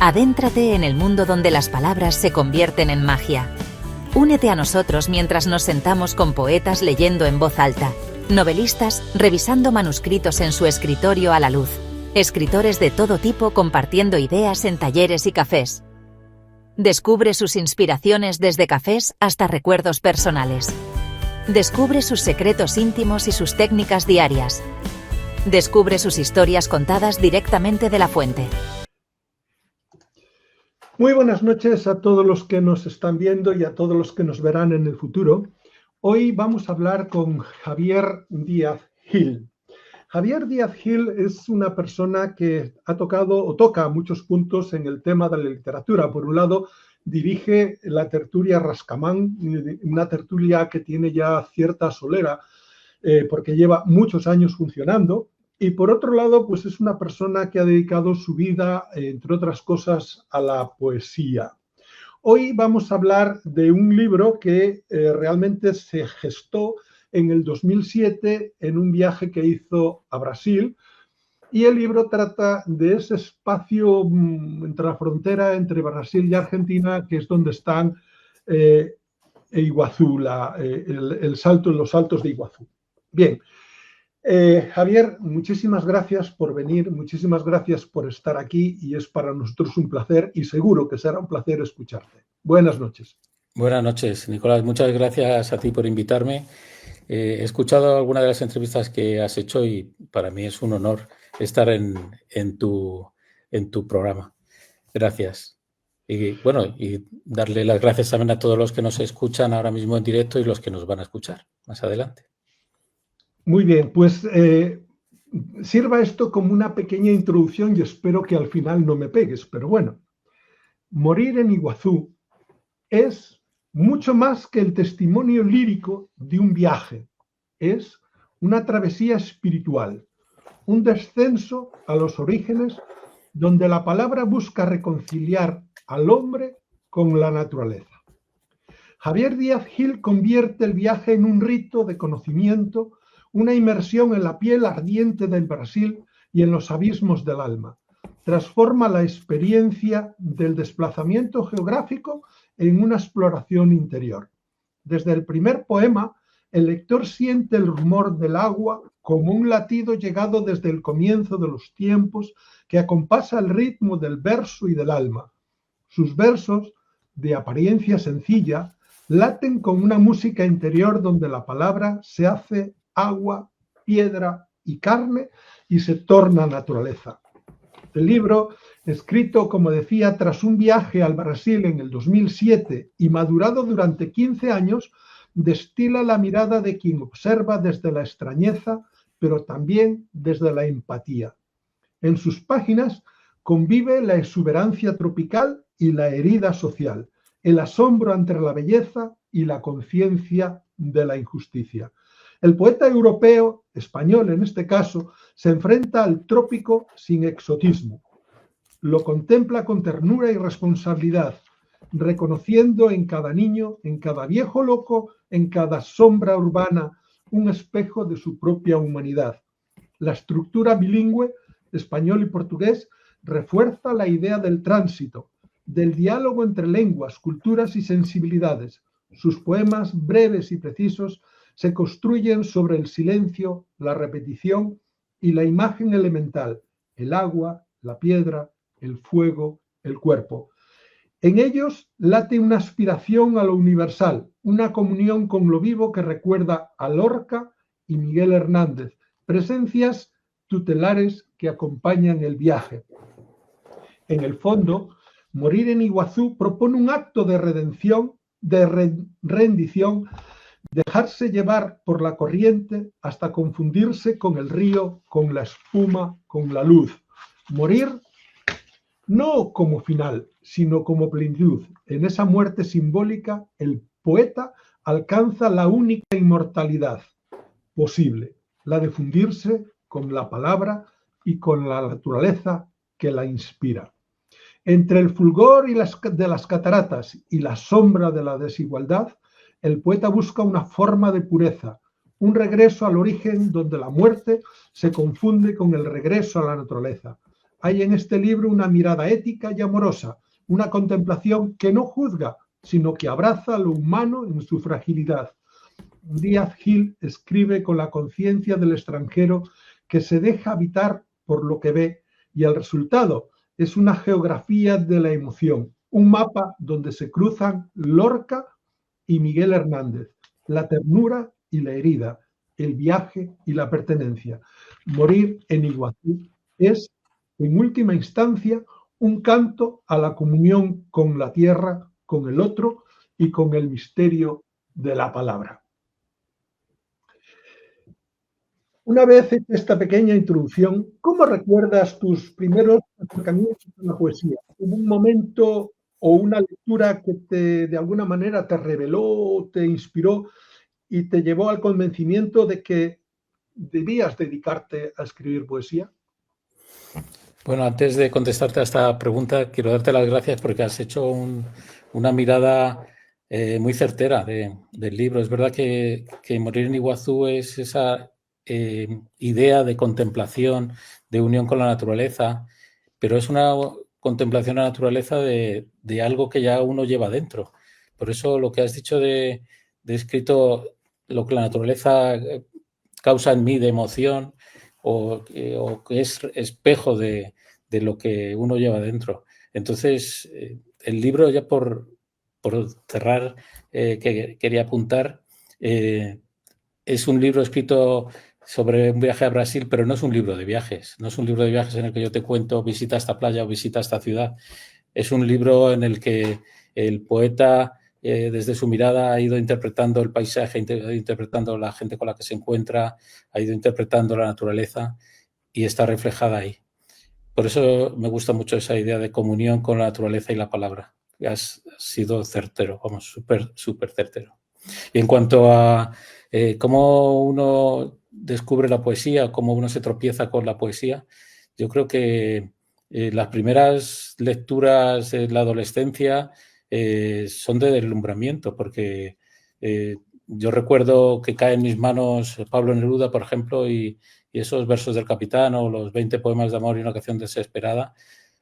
Adéntrate en el mundo donde las palabras se convierten en magia. Únete a nosotros mientras nos sentamos con poetas leyendo en voz alta, novelistas revisando manuscritos en su escritorio a la luz, escritores de todo tipo compartiendo ideas en talleres y cafés. Descubre sus inspiraciones desde cafés hasta recuerdos personales. Descubre sus secretos íntimos y sus técnicas diarias. Descubre sus historias contadas directamente de la fuente. Muy buenas noches a todos los que nos están viendo y a todos los que nos verán en el futuro. Hoy vamos a hablar con Javier Díaz Gil. Javier Díaz Gil es una persona que ha tocado o toca muchos puntos en el tema de la literatura. Por un lado, dirige la tertulia Rascamán, una tertulia que tiene ya cierta solera porque lleva muchos años funcionando. Y por otro lado, pues es una persona que ha dedicado su vida, entre otras cosas, a la poesía. Hoy vamos a hablar de un libro que realmente se gestó en el 2007 en un viaje que hizo a Brasil. Y el libro trata de ese espacio entre la frontera entre Brasil y Argentina, que es donde están Iguazú, los saltos de Iguazú. Bien. Javier, muchísimas gracias por venir, muchísimas gracias por estar aquí y es para nosotros un placer y seguro que será un placer escucharte. Buenas noches. Buenas noches, Nicolás. Muchas gracias a ti por invitarme. He escuchado algunas de las entrevistas que has hecho y para mí es un honor estar en tu programa. Gracias. Y bueno, y darle las gracias también a todos los que nos escuchan ahora mismo en directo y los que nos van a escuchar más adelante. Muy bien, pues sirva esto como una pequeña introducción y espero que al final no me pegues, pero bueno, Morir en Iguazú es mucho más que el testimonio lírico de un viaje, es una travesía espiritual, un descenso a los orígenes donde la palabra busca reconciliar al hombre con la naturaleza. Javier Díaz Gil convierte el viaje en un rito de conocimiento, una inmersión en la piel ardiente del Brasil y en los abismos del alma. Transforma la experiencia del desplazamiento geográfico en una exploración interior. Desde el primer poema, el lector siente el rumor del agua como un latido llegado desde el comienzo de los tiempos que acompasa el ritmo del verso y del alma. Sus versos, de apariencia sencilla, laten con una música interior donde la palabra se hace agua, piedra y carne y se torna naturaleza. El libro, escrito, como decía, tras un viaje al Brasil en el 2007 y madurado durante 15 años, destila la mirada de quien observa desde la extrañeza, pero también desde la empatía. En sus páginas convive la exuberancia tropical y la herida social, el asombro ante la belleza y la conciencia de la injusticia. El poeta europeo, español en este caso, se enfrenta al trópico sin exotismo. Lo contempla con ternura y responsabilidad, reconociendo en cada niño, en cada viejo loco, en cada sombra urbana, un espejo de su propia humanidad. La estructura bilingüe, español y portugués, refuerza la idea del tránsito, del diálogo entre lenguas, culturas y sensibilidades. Sus poemas, breves y precisos, se construyen sobre el silencio, la repetición y la imagen elemental, el agua, la piedra, el fuego, el cuerpo. En ellos late una aspiración a lo universal, una comunión con lo vivo que recuerda a Lorca y Miguel Hernández, presencias tutelares que acompañan el viaje. En el fondo, Morir en Iguazú propone un acto de redención, de rendición, dejarse llevar por la corriente hasta confundirse con el río, con la espuma, con la luz. Morir no como final, sino como plenitud. En esa muerte simbólica, el poeta alcanza la única inmortalidad posible, la de fundirse con la palabra y con la naturaleza que la inspira. Entre el fulgor de las cataratas y la sombra de la desigualdad, el poeta busca una forma de pureza, un regreso al origen donde la muerte se confunde con el regreso a la naturaleza. Hay en este libro una mirada ética y amorosa, una contemplación que no juzga, sino que abraza lo humano en su fragilidad. Díaz Gil escribe con la conciencia del extranjero que se deja habitar por lo que ve, y el resultado es una geografía de la emoción, un mapa donde se cruzan Lorca y Miguel Hernández, la ternura y la herida, el viaje y la pertenencia. Morir en Iguazú es, en última instancia, un canto a la comunión con la tierra, con el otro y con el misterio de la palabra. Una vez hecha esta pequeña introducción, ¿cómo recuerdas tus primeros acercamientos a la poesía? ¿Hubo un momento o una lectura que de alguna manera te reveló, te inspiró y te llevó al convencimiento de que debías dedicarte a escribir poesía? Bueno, antes de contestarte a esta pregunta, quiero darte las gracias porque has hecho una mirada muy certera del libro. Es verdad que Morir en Iguazú es esa idea de contemplación, de unión con la naturaleza, pero es una contemplación a la naturaleza de algo que ya uno lleva dentro. Por eso lo que has dicho de escrito lo que la naturaleza causa en mí de emoción o que es espejo de lo que uno lleva dentro. Entonces, el libro, ya por cerrar, que quería apuntar, es un libro escrito sobre un viaje a Brasil, pero no es un libro de viajes. No es un libro de viajes en el que yo te cuento visita esta playa o visita esta ciudad. Es un libro en el que el poeta, desde su mirada, ha ido interpretando el paisaje, ha ido interpretando la gente con la que se encuentra, ha ido interpretando la naturaleza y está reflejada ahí. Por eso me gusta mucho esa idea de comunión con la naturaleza y la palabra. Has sido certero, vamos, súper certero. Y en cuanto a cómo uno descubre la poesía, cómo uno se tropieza con la poesía, yo creo que las primeras lecturas en la adolescencia son de deslumbramiento, porque yo recuerdo que cae en mis manos Pablo Neruda, por ejemplo, y esos versos del Capitán o los 20 poemas de amor y una canción desesperada,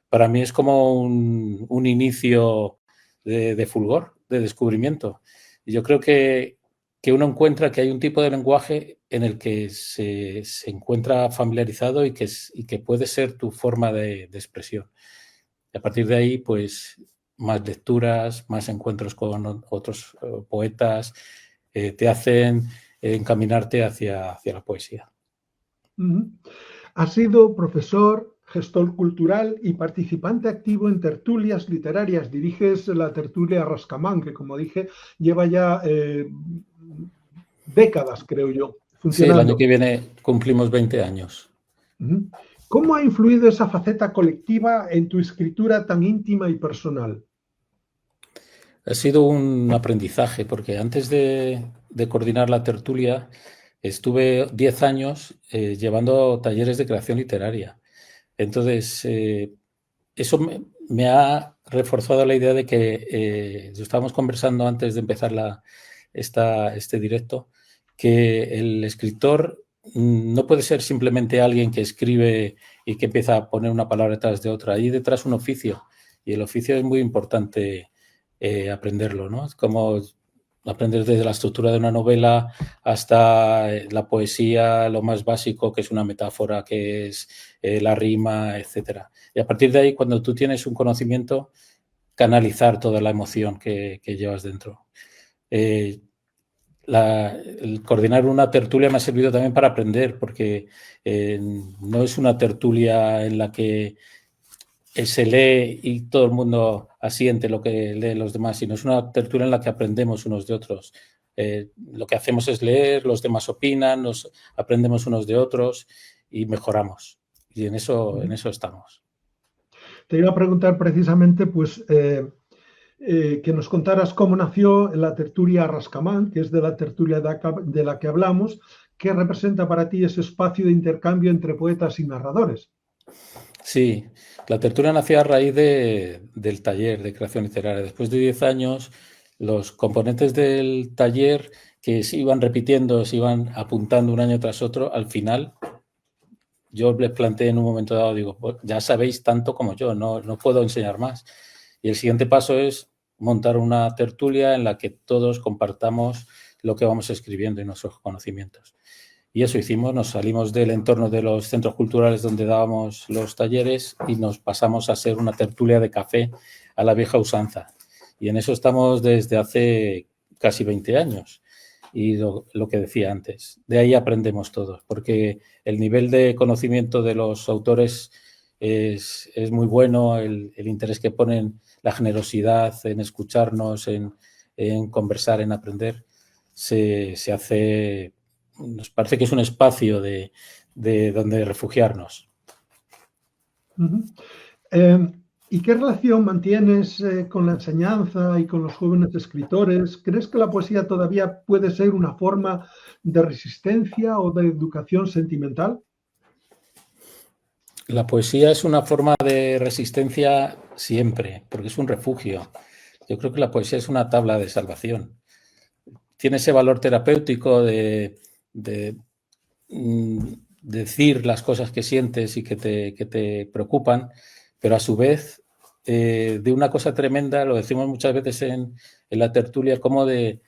para mí es como un inicio de fulgor, de descubrimiento. Y yo creo que uno encuentra que hay un tipo de lenguaje en el que se encuentra familiarizado y que puede ser tu forma de expresión. Y a partir de ahí, pues, más lecturas, más encuentros con otros poetas te hacen encaminarte hacia la poesía. Has sido profesor, gestor cultural y participante activo en tertulias literarias. Diriges la tertulia Rascamán, que, como dije, lleva ya décadas, creo yo, funcionando. Sí, el año que viene cumplimos 20 años. ¿Cómo ha influido esa faceta colectiva en tu escritura tan íntima y personal? Ha sido un aprendizaje, porque antes de coordinar la tertulia estuve 10 años llevando talleres de creación literaria. Entonces, eso me ha reforzado la idea de que estábamos conversando antes de empezar este directo, que el escritor no puede ser simplemente alguien que escribe y que empieza a poner una palabra detrás de otra. Hay detrás un oficio, y el oficio es muy importante aprenderlo, ¿no? Es como aprender desde la estructura de una novela hasta la poesía, lo más básico, que es una metáfora, que es la rima, etcétera. Y a partir de ahí, cuando tú tienes un conocimiento, canalizar toda la emoción que llevas dentro. El coordinar una tertulia me ha servido también para aprender, porque no es una tertulia en la que se lee y todo el mundo asiente lo que leen los demás, sino es una tertulia en la que aprendemos unos de otros. Lo que hacemos es leer, los demás opinan, nos aprendemos unos de otros y mejoramos. Y en eso estamos. Te iba a preguntar precisamente, pues, que nos contaras cómo nació la tertulia Rascamán, que es de la tertulia de la que hablamos. ¿Qué representa para ti ese espacio de intercambio entre poetas y narradores? Sí, la tertulia nació a raíz del taller de creación literaria. Después de 10 años, los componentes del taller, que se iban repitiendo, se iban apuntando un año tras otro, al final yo les planteé en un momento dado, digo, pues ya sabéis tanto como yo, no puedo enseñar más. Y el siguiente paso es montar una tertulia en la que todos compartamos lo que vamos escribiendo y nuestros conocimientos. Y eso hicimos, nos salimos del entorno de los centros culturales donde dábamos los talleres y nos pasamos a ser una tertulia de café a la vieja usanza. Y en eso estamos desde hace casi 20 años. Y lo que decía antes, de ahí aprendemos todos, porque el nivel de conocimiento de los autores es muy bueno, el interés que ponen, la generosidad en escucharnos, en conversar, en aprender, se hace, nos parece que es un espacio de donde refugiarnos. Uh-huh. ¿Y qué relación mantienes con la enseñanza y con los jóvenes escritores? ¿Crees que la poesía todavía puede ser una forma de resistencia o de educación sentimental? La poesía es una forma de resistencia siempre, porque es un refugio. Yo creo que la poesía es una tabla de salvación. Tiene ese valor terapéutico de decir las cosas que sientes y que te preocupan, pero a su vez de una cosa tremenda, lo decimos muchas veces en la tertulia, como de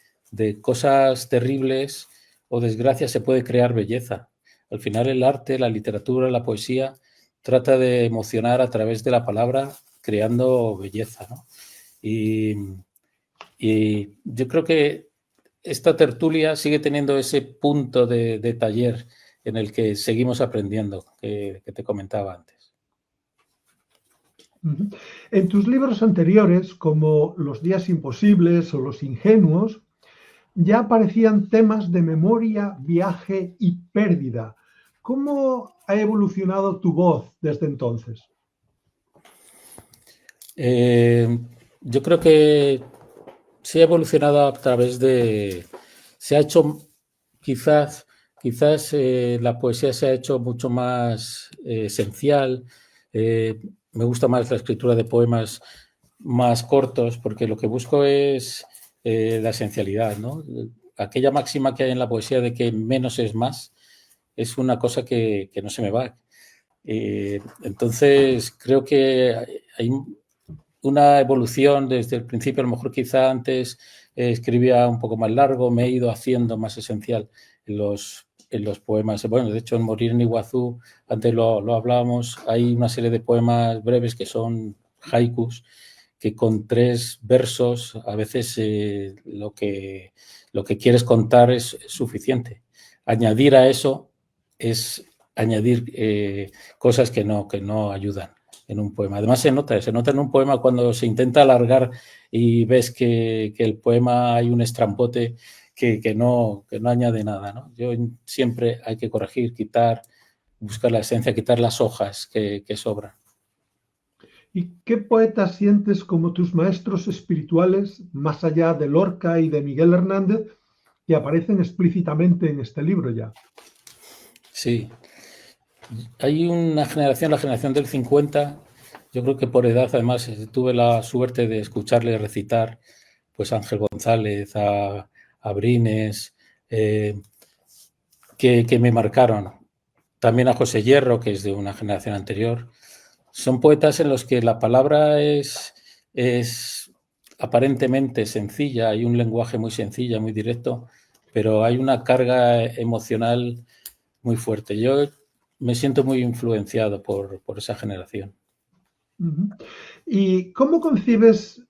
cosas terribles o desgracias se puede crear belleza. Al final el arte, la literatura, la poesía trata de emocionar a través de la palabra, creando belleza, ¿no? Y yo creo que esta tertulia sigue teniendo ese punto de taller en el que seguimos aprendiendo, que te comentaba antes. En tus libros anteriores, como Los días imposibles o Los ingenuos, ya aparecían temas de memoria, viaje y pérdida. ¿Cómo ha evolucionado tu voz desde entonces? Yo creo que se ha evolucionado a través de... Se ha hecho quizás la poesía se ha hecho mucho más esencial. Me gusta más la escritura de poemas más cortos porque lo que busco es la esencialidad, ¿no? Aquella máxima que hay en la poesía de que menos es más es una cosa que no se me va. Entonces creo que hay una evolución desde el principio. A lo mejor quizá antes escribía un poco más largo, me he ido haciendo más esencial en los poemas. Bueno, de hecho, en Morir en Iguazú, antes lo hablábamos, hay una serie de poemas breves que son haikus, que con 3 versos a veces lo que quieres contar es suficiente. Añadir a eso es añadir cosas que no ayudan en un poema. Además se nota en un poema cuando se intenta alargar y ves que el poema hay un estrambote que no añade nada, ¿no? Yo siempre hay que corregir, quitar, buscar la esencia, quitar las hojas que sobran. ¿Y qué poetas sientes como tus maestros espirituales, más allá de Lorca y de Miguel Hernández, que aparecen explícitamente en este libro ya? Sí. Hay una generación, la generación del 50, yo creo que por edad, además, tuve la suerte de escucharle recitar pues a Ángel González, a Brines, que me marcaron. También a José Hierro, que es de una generación anterior. Son poetas en los que la palabra es aparentemente sencilla, hay un lenguaje muy sencillo, muy directo, pero hay una carga emocional muy fuerte. Yo me siento muy influenciado por esa generación. ¿Y cómo concibes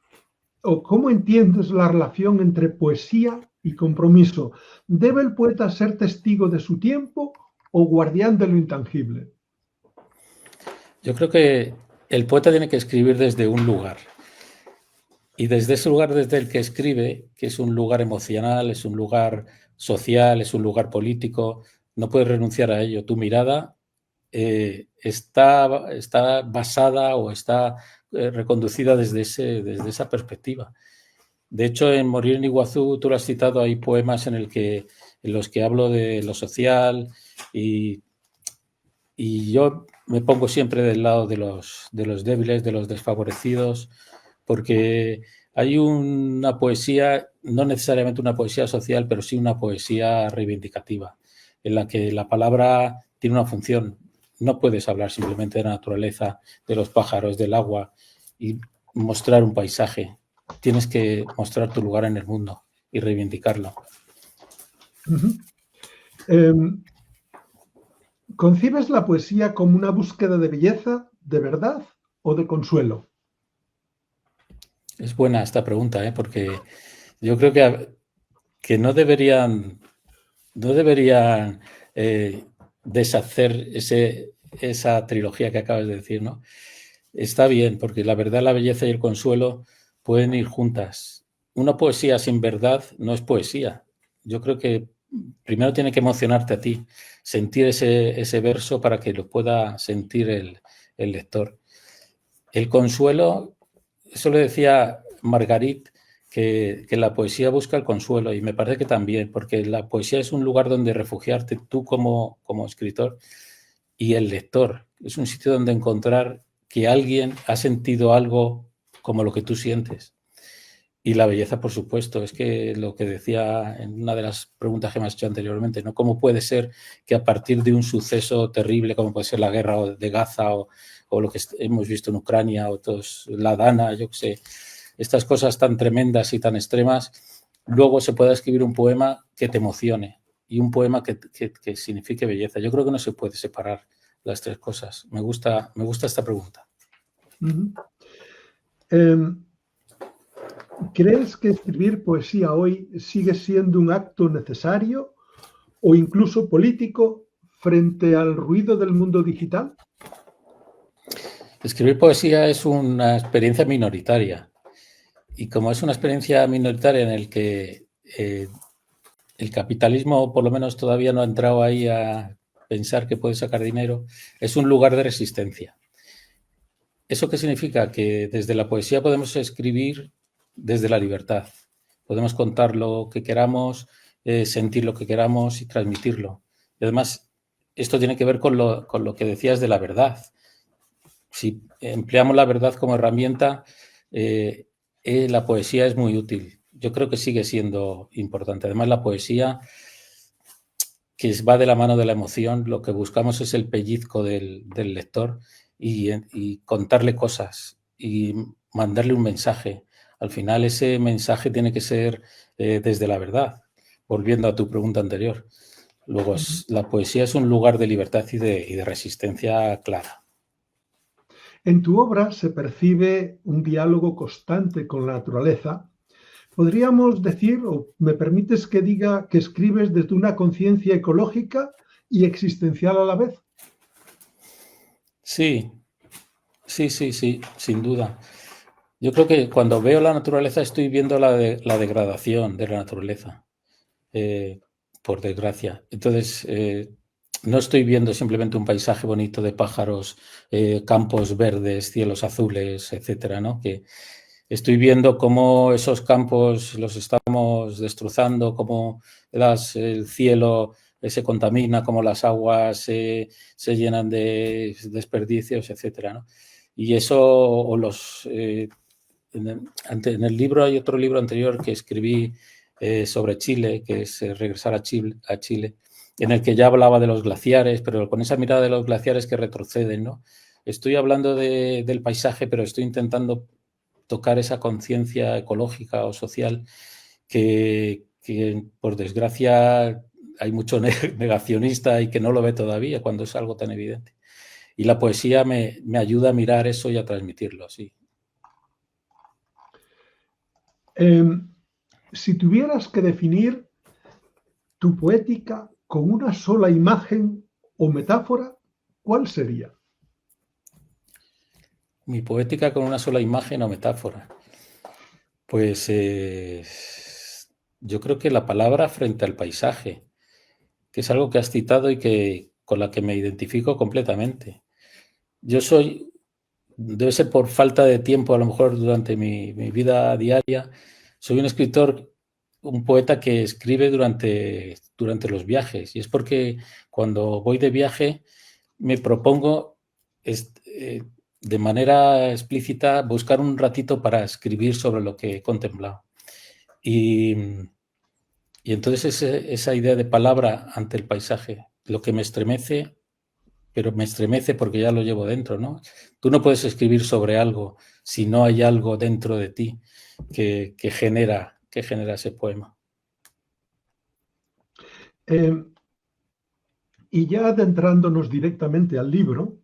o cómo entiendes la relación entre poesía y compromiso? ¿Debe el poeta ser testigo de su tiempo o guardián de lo intangible? Yo creo que el poeta tiene que escribir desde un lugar. Y desde ese lugar desde el que escribe, que es un lugar emocional, es un lugar social, es un lugar político, no puedes renunciar a ello. Tu mirada está basada o está reconducida desde esa perspectiva. De hecho, en Morir en Iguazú, tú lo has citado, hay poemas en los que hablo de lo social y yo me pongo siempre del lado de los débiles, de los desfavorecidos, porque hay una poesía, no necesariamente una poesía social, pero sí una poesía reivindicativa, en la que la palabra tiene una función. no puedes hablar simplemente de la naturaleza, de los pájaros, del agua y mostrar un paisaje. Tienes que mostrar tu lugar en el mundo y reivindicarlo. ¿Concibes la poesía como una búsqueda de belleza, de verdad o de consuelo? Es buena esta pregunta, porque yo creo que no deberían deshacer esa trilogía que acabas de decir, ¿no? Está bien, porque la verdad, la belleza y el consuelo pueden ir juntas. Una poesía sin verdad no es poesía. Yo creo que primero tiene que emocionarte a ti, sentir ese verso para que lo pueda sentir el lector. El consuelo, eso le decía Margarit, que la poesía busca el consuelo, y me parece que también, porque la poesía es un lugar donde refugiarte tú como escritor y el lector. Es un sitio donde encontrar que alguien ha sentido algo como lo que tú sientes. Y la belleza, por supuesto, es que lo que decía en una de las preguntas que me has hecho anteriormente, ¿no? ¿Cómo puede ser que a partir de un suceso terrible, como puede ser la guerra de Gaza o lo que hemos visto en Ucrania, o la Dana, yo qué sé, estas cosas tan tremendas y tan extremas, luego se pueda escribir un poema que te emocione y un poema que signifique belleza? Yo creo que no se puede separar las tres cosas. Me gusta esta pregunta. ¿Crees que escribir poesía hoy sigue siendo un acto necesario o incluso político frente al ruido del mundo digital? Escribir poesía es una experiencia minoritaria. Y como es una experiencia minoritaria en el que el capitalismo por lo menos todavía no ha entrado ahí a pensar que puede sacar dinero, es un lugar de resistencia. ¿Eso qué significa? Que desde la poesía podemos escribir desde la libertad. Podemos contar lo que queramos, sentir lo que queramos y transmitirlo. Y además, esto tiene que ver con lo que decías de la verdad. Si empleamos la verdad como herramienta, la poesía es muy útil. Yo creo que sigue siendo importante. Además, la poesía, que va de la mano de la emoción, lo que buscamos es el pellizco del lector y contarle cosas y mandarle un mensaje. Al final, ese mensaje tiene que ser desde la verdad, volviendo a tu pregunta anterior. Luego, la poesía es un lugar de libertad y de resistencia clara. En tu obra se percibe un diálogo constante con la naturaleza. ¿Podríamos decir, o me permites que diga, que escribes desde una conciencia ecológica y existencial a la vez? Sí, sin duda. Yo creo que cuando veo la naturaleza estoy viendo la degradación de la naturaleza, por desgracia. Entonces, no estoy viendo simplemente un paisaje bonito de pájaros, campos verdes, cielos azules, etcétera, ¿no? Que estoy viendo cómo esos campos los estamos destrozando, cómo el cielo se contamina, cómo las aguas se llenan de desperdicios, etcétera, ¿no? Y eso, en el libro hay otro libro anterior que escribí sobre Chile, que es Regresar a Chile, en el que ya hablaba de los glaciares, pero con esa mirada de los glaciares que retroceden, ¿no? Estoy hablando del paisaje, pero estoy intentando tocar esa conciencia ecológica o social que por desgracia hay mucho negacionista y que no lo ve todavía cuando es algo tan evidente. Y la poesía me ayuda a mirar eso y a transmitirlo, sí. Si tuvieras que definir tu poética con una sola imagen o metáfora, ¿cuál sería? Mi poética con una sola imagen o metáfora. Pues yo creo que la palabra frente al paisaje, que es algo que has citado y con la que me identifico completamente. Debe ser por falta de tiempo, a lo mejor durante mi vida diaria, soy un escritor, un poeta que escribe durante los viajes. Y es porque cuando voy de viaje me propongo de manera explícita buscar un ratito para escribir sobre lo que he contemplado. Y entonces esa idea de palabra ante el paisaje, lo que me estremece pero me estremece porque ya lo llevo dentro, ¿no? Tú no puedes escribir sobre algo si no hay algo dentro de ti que genera ese poema. Y ya adentrándonos directamente al libro,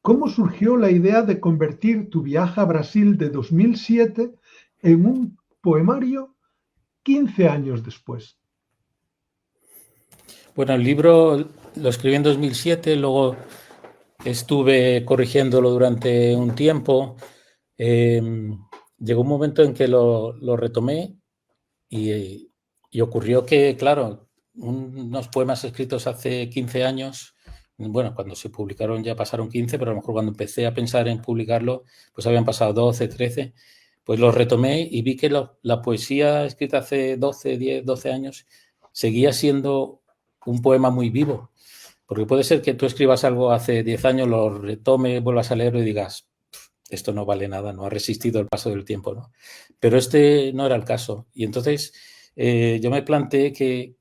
¿cómo surgió la idea de convertir tu viaje a Brasil de 2007 en un poemario 15 años después? Bueno, el libro lo escribí en 2007, luego estuve corrigiéndolo durante un tiempo. Llegó un momento en que lo retomé y ocurrió que, claro, unos poemas escritos hace 15 años, bueno, cuando se publicaron ya pasaron 15, pero a lo mejor cuando empecé a pensar en publicarlo, pues habían pasado 12, 13, pues los retomé y vi que la poesía escrita hace 12, 10, 12 años seguía siendo un poema muy vivo. Porque puede ser que tú escribas algo hace 10 años, lo retomes, vuelvas a leerlo y digas, esto no vale nada, no ha resistido el paso del tiempo, ¿no? Pero este no era el caso. Y entonces yo me planteé que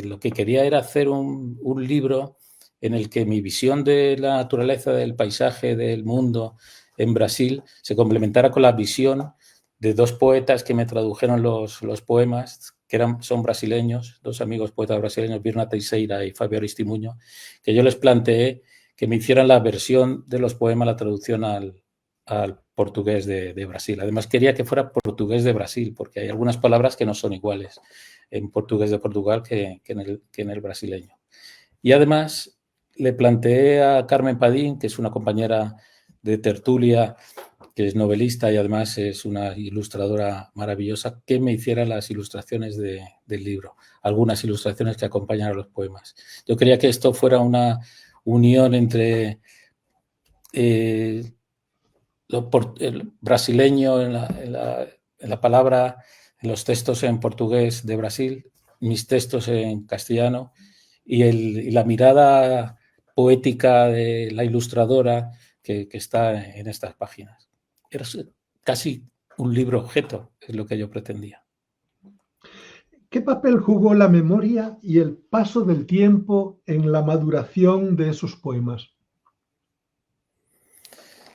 lo que quería era hacer un libro en el que mi visión de la naturaleza, del paisaje, del mundo en Brasil se complementara con la visión de dos poetas que me tradujeron los poemas, que son brasileños, dos amigos poetas brasileños, Birna Teixeira y Fabio Aristimuño, que yo les planteé que me hicieran la versión de los poemas, la traducción al portugués de Brasil. Además, quería que fuera portugués de Brasil, porque hay algunas palabras que no son iguales en portugués de Portugal que en el brasileño. Y además le planteé a Carmen Padín, que es una compañera de tertulia, que es novelista y además es una ilustradora maravillosa, que me hiciera las ilustraciones del libro, algunas ilustraciones que acompañan a los poemas. Yo quería que esto fuera una unión entre el brasileño en la palabra, en los textos en portugués de Brasil, mis textos en castellano y la mirada poética de la ilustradora que está en estas páginas. Era casi un libro objeto, es lo que yo pretendía. ¿Qué papel jugó la memoria y el paso del tiempo en la maduración de esos poemas?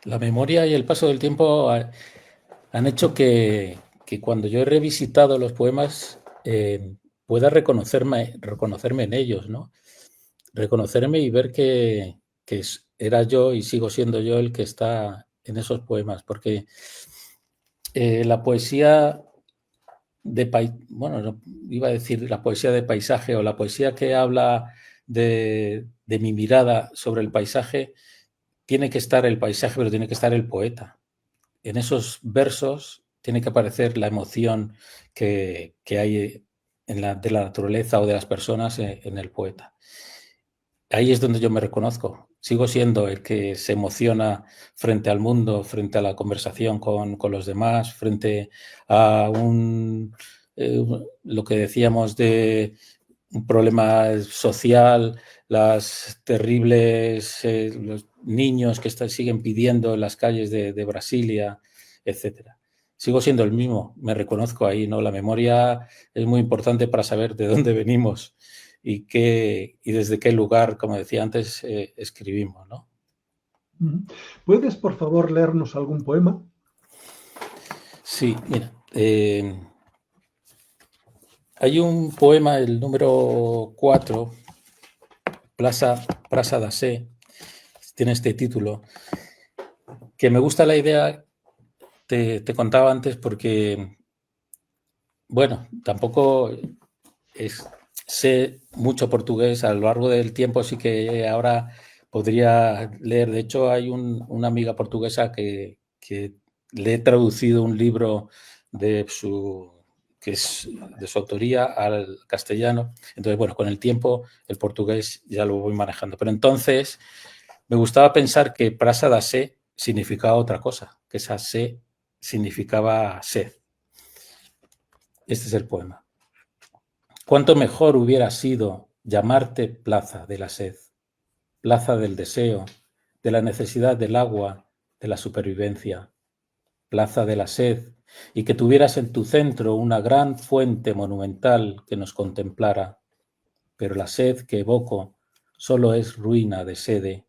La memoria y el paso del tiempo han hecho que cuando yo he revisitado los poemas pueda reconocerme en ellos, ¿no? Reconocerme y ver que era yo y sigo siendo yo el que está en esos poemas, porque la poesía bueno, iba a decir la poesía de paisaje o la poesía que habla de mi mirada sobre el paisaje, tiene que estar el paisaje, pero tiene que estar el poeta. En esos versos tiene que aparecer la emoción que hay de la naturaleza o de las personas en el poeta. Ahí es donde yo me reconozco. Sigo siendo el que se emociona frente al mundo, frente a la conversación con los demás, frente a lo que decíamos de un problema social, las terribles, los niños que siguen pidiendo en las calles de Brasilia, etcétera. Sigo siendo el mismo, me reconozco ahí, ¿no? La memoria es muy importante para saber de dónde venimos y desde qué lugar, como decía antes, escribimos, ¿no? ¿Puedes, por favor, leernos algún poema? Sí, mira. Hay un poema, el número 4, Praça da Sé, tiene este título, que me gusta la idea, te contaba antes, porque, bueno, tampoco sé mucho portugués. A lo largo del tiempo sí que ahora podría leer. De hecho, hay una amiga portuguesa que le he traducido un libro que es de su autoría al castellano. Entonces, bueno, con el tiempo el portugués ya lo voy manejando. Pero entonces me gustaba pensar que Praça da Sé significaba otra cosa, que esa sé significaba sed. Este es el poema. Cuánto mejor hubiera sido llamarte plaza de la sed, plaza del deseo, de la necesidad del agua, de la supervivencia, plaza de la sed, y que tuvieras en tu centro una gran fuente monumental que nos contemplara. Pero la sed que evoco solo es ruina de sede,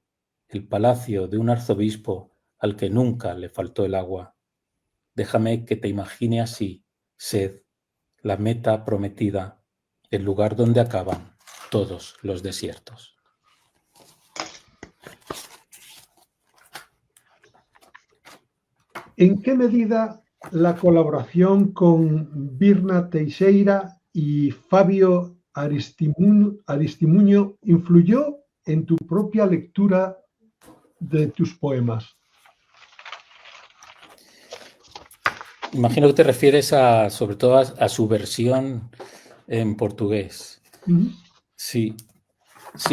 el palacio de un arzobispo al que nunca le faltó el agua. Déjame que te imagine así, sed, la meta prometida, el lugar donde acaban todos los desiertos. ¿En qué medida la colaboración con Birna Teixeira y Fabio Aristimuño influyó en tu propia lectura de tus poemas? Imagino que te refieres sobre todo a su versión en portugués. Uh-huh. Sí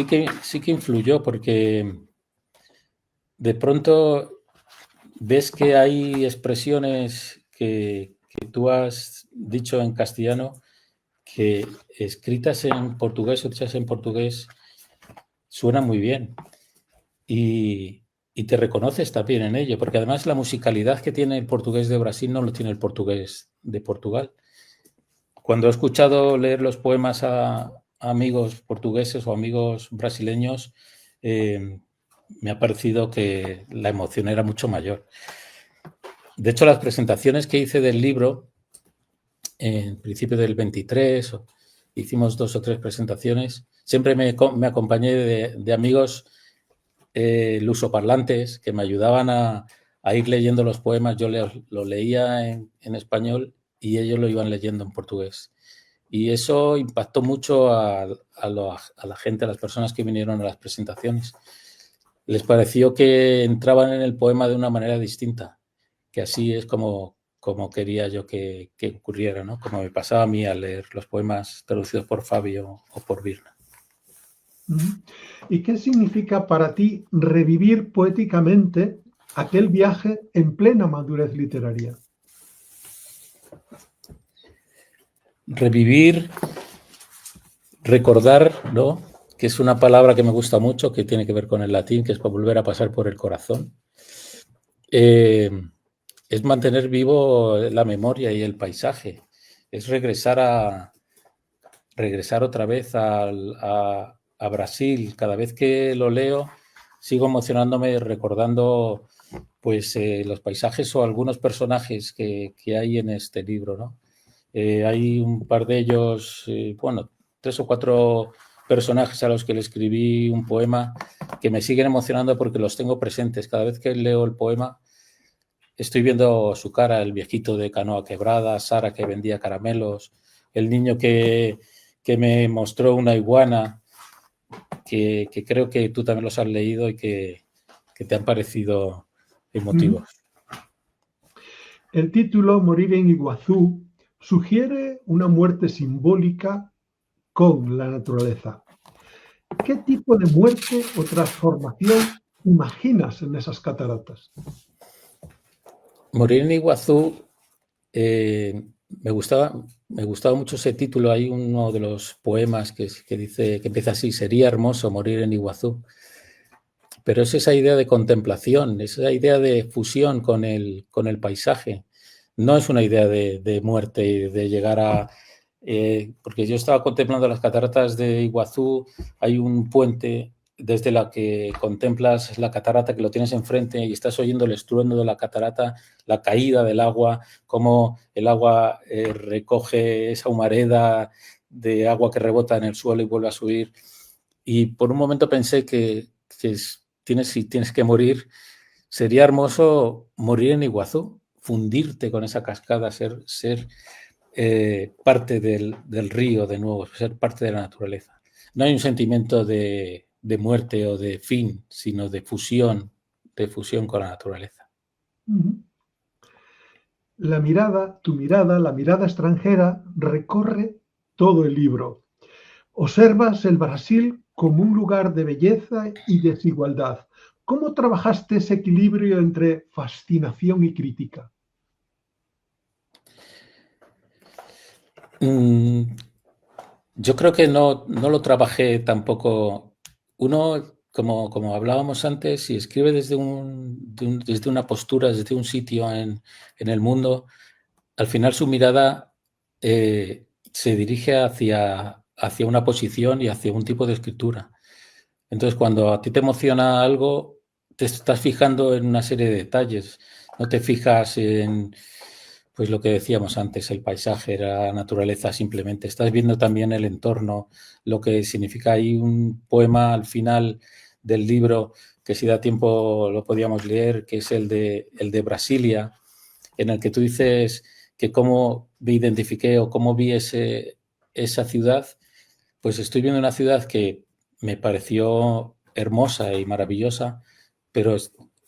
que influyó, porque de pronto ves que hay expresiones que tú has dicho en castellano que escritas en portugués o dichas en portugués suenan muy bien. Y te reconoces también en ello, porque además la musicalidad que tiene el portugués de Brasil no lo tiene el portugués de Portugal. Cuando he escuchado leer los poemas a amigos portugueses o amigos brasileños, me ha parecido que la emoción era mucho mayor. De hecho, las presentaciones que hice del libro, en principio del 23, hicimos 2 o 3 presentaciones, siempre me acompañé de amigos lusoparlantes que me ayudaban a ir leyendo los poemas. Yo lo leía en español y ellos lo iban leyendo en portugués. Y eso impactó mucho a la gente, a las personas que vinieron a las presentaciones. Les pareció que entraban en el poema de una manera distinta, que así es como quería yo que ocurriera, ¿no? Como me pasaba a mí al leer los poemas traducidos por Fabio o por Birna. ¿Y qué significa para ti revivir poéticamente aquel viaje en plena madurez literaria? Revivir, recordar, ¿no? Que es una palabra que me gusta mucho, que tiene que ver con el latín, que es para volver a pasar por el corazón. Es mantener vivo la memoria y el paisaje. Es regresar otra vez a Brasil. Cada vez que lo leo, sigo emocionándome recordando pues los paisajes o algunos personajes que hay en este libro, ¿no? Hay un par de ellos, 3 o 4 personajes a los que le escribí un poema que me siguen emocionando porque los tengo presentes. Cada vez que leo el poema estoy viendo su cara, el viejito de canoa quebrada, Sara que vendía caramelos, el niño que me mostró una iguana, que creo que tú también los has leído y que te han parecido emotivos. El título, Morir en Iguazú, sugiere una muerte simbólica con la naturaleza. ¿Qué tipo de muerte o transformación imaginas en esas cataratas? Morir en Iguazú, me gustaba mucho ese título. Hay uno de los poemas que dice, que empieza así: sería hermoso morir en Iguazú. Pero es esa idea de contemplación, esa idea de fusión con el paisaje. No es una idea de muerte, de llegar a... porque yo estaba contemplando las cataratas de Iguazú. Hay un puente desde la que contemplas la catarata, que lo tienes enfrente y estás oyendo el estruendo de la catarata, la caída del agua, cómo el agua recoge esa humareda de agua que rebota en el suelo y vuelve a subir. Y por un momento pensé que si tienes que morir, sería hermoso morir en Iguazú, fundirte con esa cascada, ser parte del río de nuevo, ser parte de la naturaleza. No hay un sentimiento de muerte o de fin, sino de fusión con la naturaleza. La mirada, tu mirada, la mirada extranjera, recorre todo el libro. Observas el Brasil como un lugar de belleza y desigualdad. ¿Cómo trabajaste ese equilibrio entre fascinación y crítica? Yo creo que no lo trabajé tampoco. Uno, como hablábamos antes, si escribe desde una postura, desde un sitio en el mundo, al final su mirada se dirige hacia una posición y hacia un tipo de escritura. Entonces, cuando a ti te emociona algo, te estás fijando en una serie de detalles. No te fijas en, pues lo que decíamos antes, el paisaje, la naturaleza simplemente. Estás viendo también el entorno, lo que significa. Hay un poema al final del libro que si da tiempo lo podíamos leer, que es el de Brasilia, en el que tú dices que cómo me identifiqué o cómo vi esa ciudad. Pues estoy viendo una ciudad que me pareció hermosa y maravillosa, pero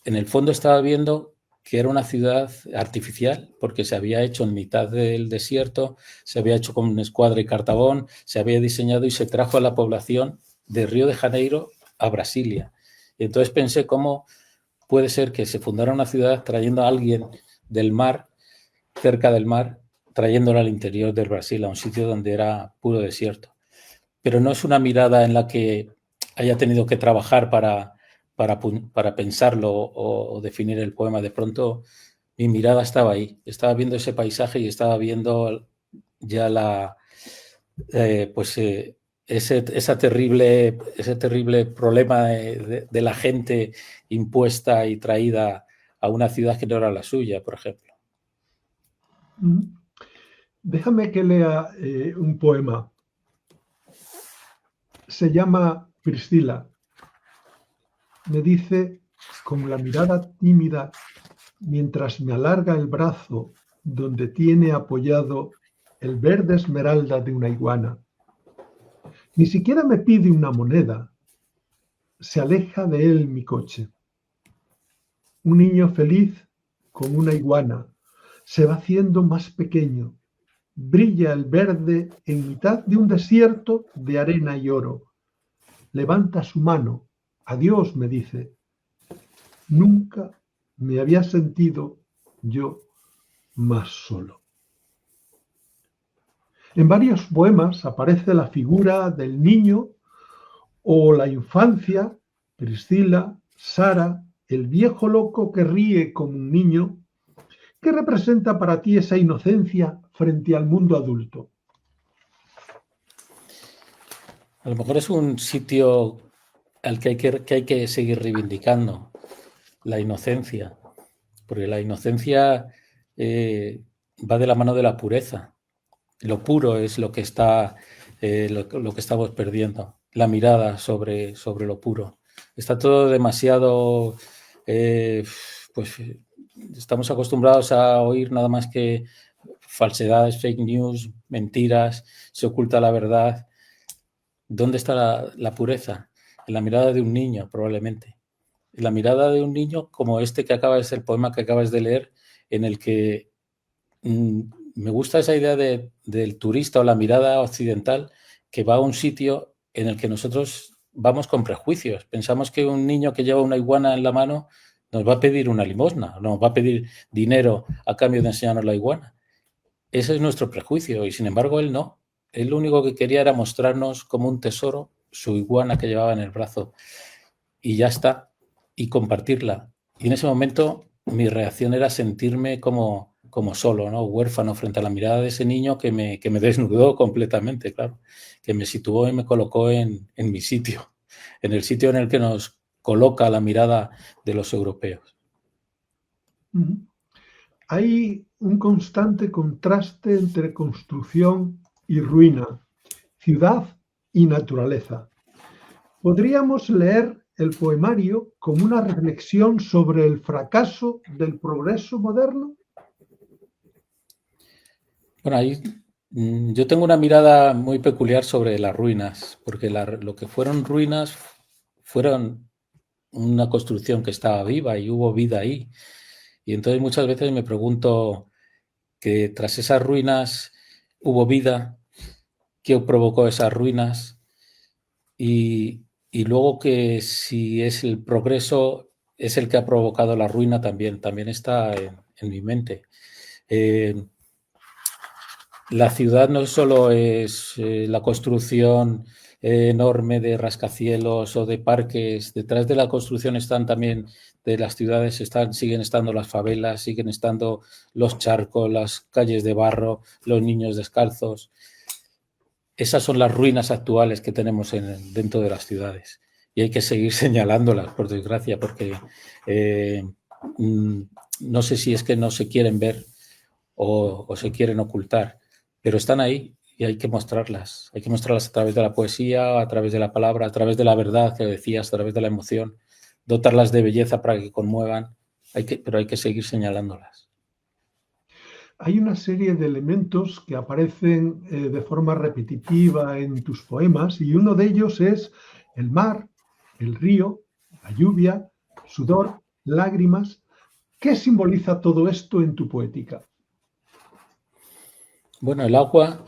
en el fondo estaba viendo que era una ciudad artificial porque se había hecho en mitad del desierto, se había hecho con escuadra y cartabón, se había diseñado y se trajo a la población de Río de Janeiro a Brasilia. Y entonces pensé cómo puede ser que se fundara una ciudad trayendo a alguien del mar, cerca del mar, trayéndola al interior del Brasil, a un sitio donde era puro desierto. Pero no es una mirada en la que haya tenido que trabajar para pensarlo o definir el poema. De pronto mi mirada estaba ahí, estaba viendo ese paisaje y estaba viendo ya ese terrible problema de la gente impuesta y traída a una ciudad que no era la suya, por ejemplo. Déjame que lea un poema. Se llama Priscila. Me dice con la mirada tímida mientras me alarga el brazo donde tiene apoyado el verde esmeralda de una iguana. Ni siquiera me pide una moneda. Se aleja de él mi coche. Un niño feliz con una iguana se va haciendo más pequeño. Brilla el verde en mitad de un desierto de arena y oro. Levanta su mano. Adiós, me dice. Nunca me había sentido yo más solo. En varios poemas aparece la figura del niño o la infancia, Priscila, Sara, el viejo loco que ríe como un niño. ¿Qué representa para ti esa inocencia frente al mundo adulto? A lo mejor es un sitio al que hay que seguir reivindicando, la inocencia, porque la inocencia va de la mano de la pureza. Lo puro es lo que lo que estamos perdiendo, la mirada sobre lo puro. Está todo demasiado, pues estamos acostumbrados a oír nada más que falsedades, fake news, mentiras, se oculta la verdad. ¿Dónde está la pureza? En la mirada de un niño, probablemente. En la mirada de un niño como este que acabas, el poema que acabas de leer, en el que me gusta esa idea del turista o la mirada occidental que va a un sitio en el que nosotros vamos con prejuicios. Pensamos que un niño que lleva una iguana en la mano nos va a pedir una limosna, nos va a pedir dinero a cambio de enseñarnos la iguana. Ese es nuestro prejuicio y, sin embargo, él no. Él lo único que quería era mostrarnos como un tesoro su iguana que llevaba en el brazo y ya está, y compartirla. Y en ese momento mi reacción era sentirme como solo, ¿no? Huérfano frente a la mirada de ese niño que me desnudó completamente, claro, que me situó y me colocó en mi sitio, en el sitio en el que nos coloca la mirada de los europeos. Hay un constante contraste entre construcción y ruina, ciudad y naturaleza. ¿Podríamos leer el poemario como una reflexión sobre el fracaso del progreso moderno? Bueno, ahí yo tengo una mirada muy peculiar sobre las ruinas, porque lo que fueron ruinas fueron una construcción que estaba viva y hubo vida ahí. Y entonces muchas veces me pregunto que tras esas ruinas hubo vida, qué provocó esas ruinas y luego que si es el progreso es el que ha provocado la ruina también está en mi mente. La ciudad no solo es la construcción enorme de rascacielos o de parques. Detrás de la construcción están también, de las ciudades, siguen estando las favelas, siguen estando los charcos, las calles de barro, los niños descalzos. Esas son las ruinas actuales que tenemos dentro de las ciudades. y hay que seguir señalándolas, por desgracia, porque no sé si es que no se quieren ver o se quieren ocultar, pero están ahí y hay que mostrarlas. Hay que mostrarlas a través de la poesía, a través de la palabra, a través de la verdad que decías, a través de la emoción, dotarlas de belleza para que conmuevan, pero hay que seguir señalándolas. Hay una serie de elementos que aparecen de forma repetitiva en tus poemas y uno de ellos es el mar, el río, la lluvia, sudor, lágrimas. ¿Qué simboliza todo esto en tu poética? Bueno, el agua,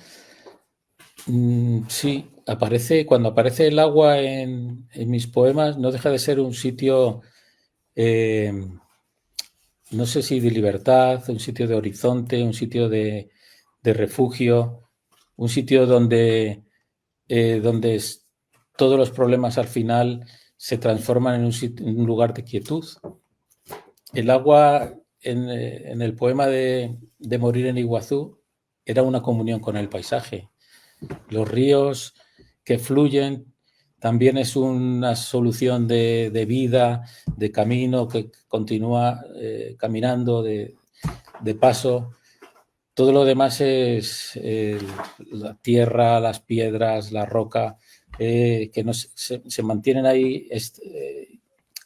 sí, cuando aparece el agua en mis poemas, no deja de ser un sitio, no sé si de libertad, un sitio de horizonte, un sitio de refugio, un sitio donde todos los problemas al final se transforman en un lugar de quietud. El agua en el poema de Morir en Iguazú era una comunión con el paisaje. Los ríos que fluyen también es una solución de vida, de camino que continúa caminando, de paso. Todo lo demás es la tierra, las piedras, la roca, que no se mantienen ahí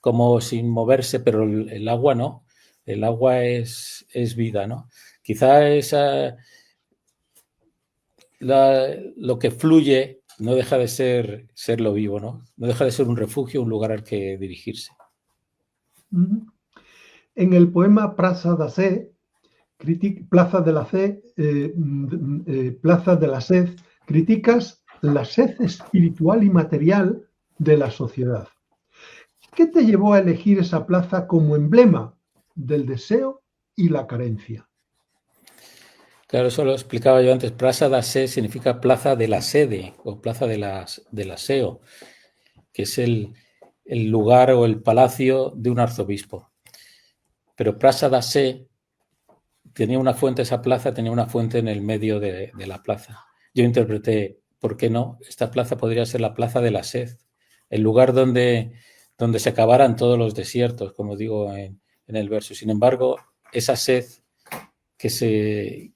como sin moverse, pero el agua no. El agua es vida, ¿no? Quizá lo que fluye no deja de ser lo vivo, ¿no? No deja de ser un refugio, un lugar al que dirigirse. En el poema Plaza de la Sed, criticas la sed espiritual y material de la sociedad. ¿Qué te llevó a elegir esa plaza como emblema del deseo y la carencia? Claro, eso lo explicaba yo antes. Plaza da Sé significa plaza de la sede o plaza del aseo, que es el lugar o el palacio de un arzobispo. Pero Plaza da Sé tenía una fuente, esa plaza tenía una fuente en el medio de la plaza. Yo interpreté, ¿por qué no? Esta plaza podría ser la plaza de la sed, el lugar donde se acabaran todos los desiertos, como digo en el verso. Sin embargo, esa sed que se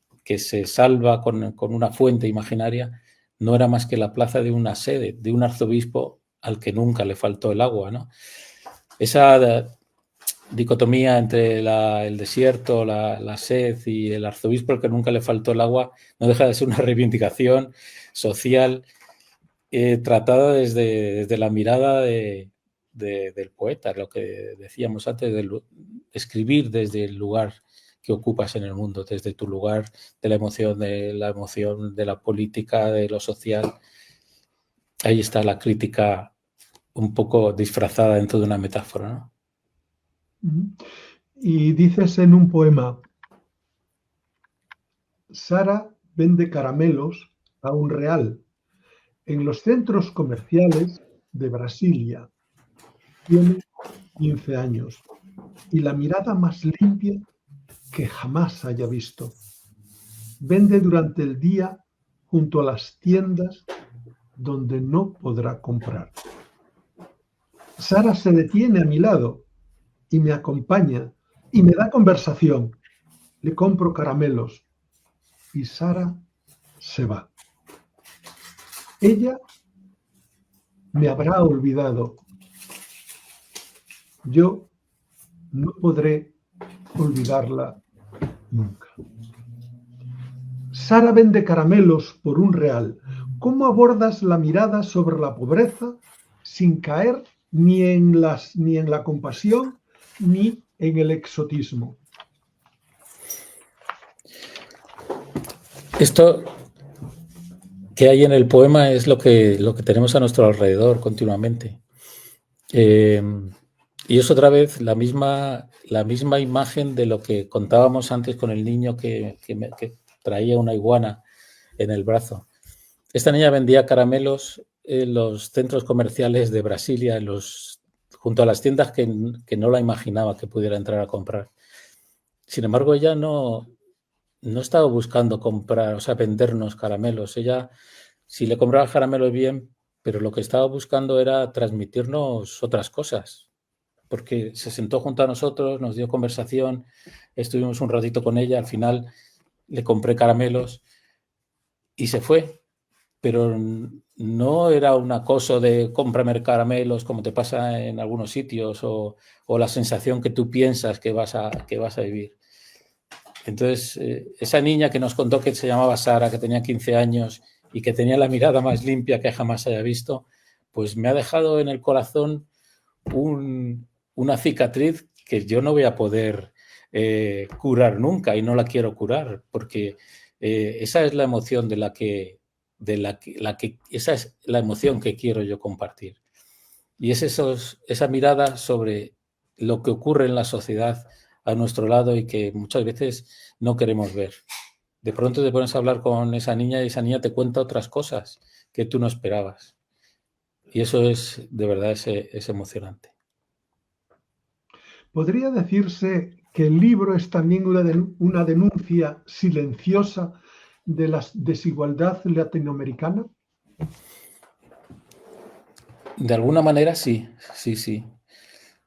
salva con una fuente imaginaria no era más que la plaza de una sede, de un arzobispo al que nunca le faltó el agua, ¿no? Esa dicotomía entre el desierto, la sed y el arzobispo al que nunca le faltó el agua no deja de ser una reivindicación social tratada desde la mirada del poeta, lo que decíamos antes, de escribir desde el lugar que ocupas en el mundo, desde tu lugar de la emoción, de la política, de lo social. Ahí está la crítica un poco disfrazada dentro de una metáfora, ¿no? Y dices en un poema, Sara vende caramelos a £1 en los centros comerciales de Brasilia. Tiene 15 años y la mirada más limpia que jamás haya visto. Vende durante el día junto a las tiendas donde no podrá comprar. Sara se detiene a mi lado y me acompaña y me da conversación. Le compro caramelos y Sara se va. Ella me habrá olvidado. Yo no podré olvidarla nunca. Sara vende caramelos por £1. ¿Cómo abordas la mirada sobre la pobreza sin caer ni en la compasión ni en el exotismo? Esto que hay en el poema es lo que tenemos a nuestro alrededor continuamente. Y es otra vez la misma imagen de lo que contábamos antes con el niño que traía una iguana en el brazo. Esta niña vendía caramelos en los centros comerciales de Brasilia, junto a las tiendas que no la imaginaba que pudiera entrar a comprar. Sin embargo, ella no estaba buscando comprar, o sea, vendernos caramelos. Ella, si le compraba caramelos bien, pero lo que estaba buscando era transmitirnos otras cosas, porque se sentó junto a nosotros, nos dio conversación, estuvimos un ratito con ella, al final le compré caramelos y se fue, pero no era un acoso de cómprame caramelos como te pasa en algunos sitios o la sensación que tú piensas que vas a vivir. Entonces, esa niña que nos contó que se llamaba Sara, que tenía 15 años y que tenía la mirada más limpia que jamás haya visto, pues me ha dejado en el corazón una cicatriz que yo no voy a poder curar nunca y no la quiero curar, porque esa es la emoción esa es la emoción que quiero yo compartir. Y es esa mirada sobre lo que ocurre en la sociedad a nuestro lado y que muchas veces no queremos ver. De pronto te pones a hablar con esa niña y esa niña te cuenta otras cosas que tú no esperabas. Y eso es, de verdad, es emocionante. ¿Podría decirse que el libro es también una denuncia silenciosa de la desigualdad latinoamericana? De alguna manera sí.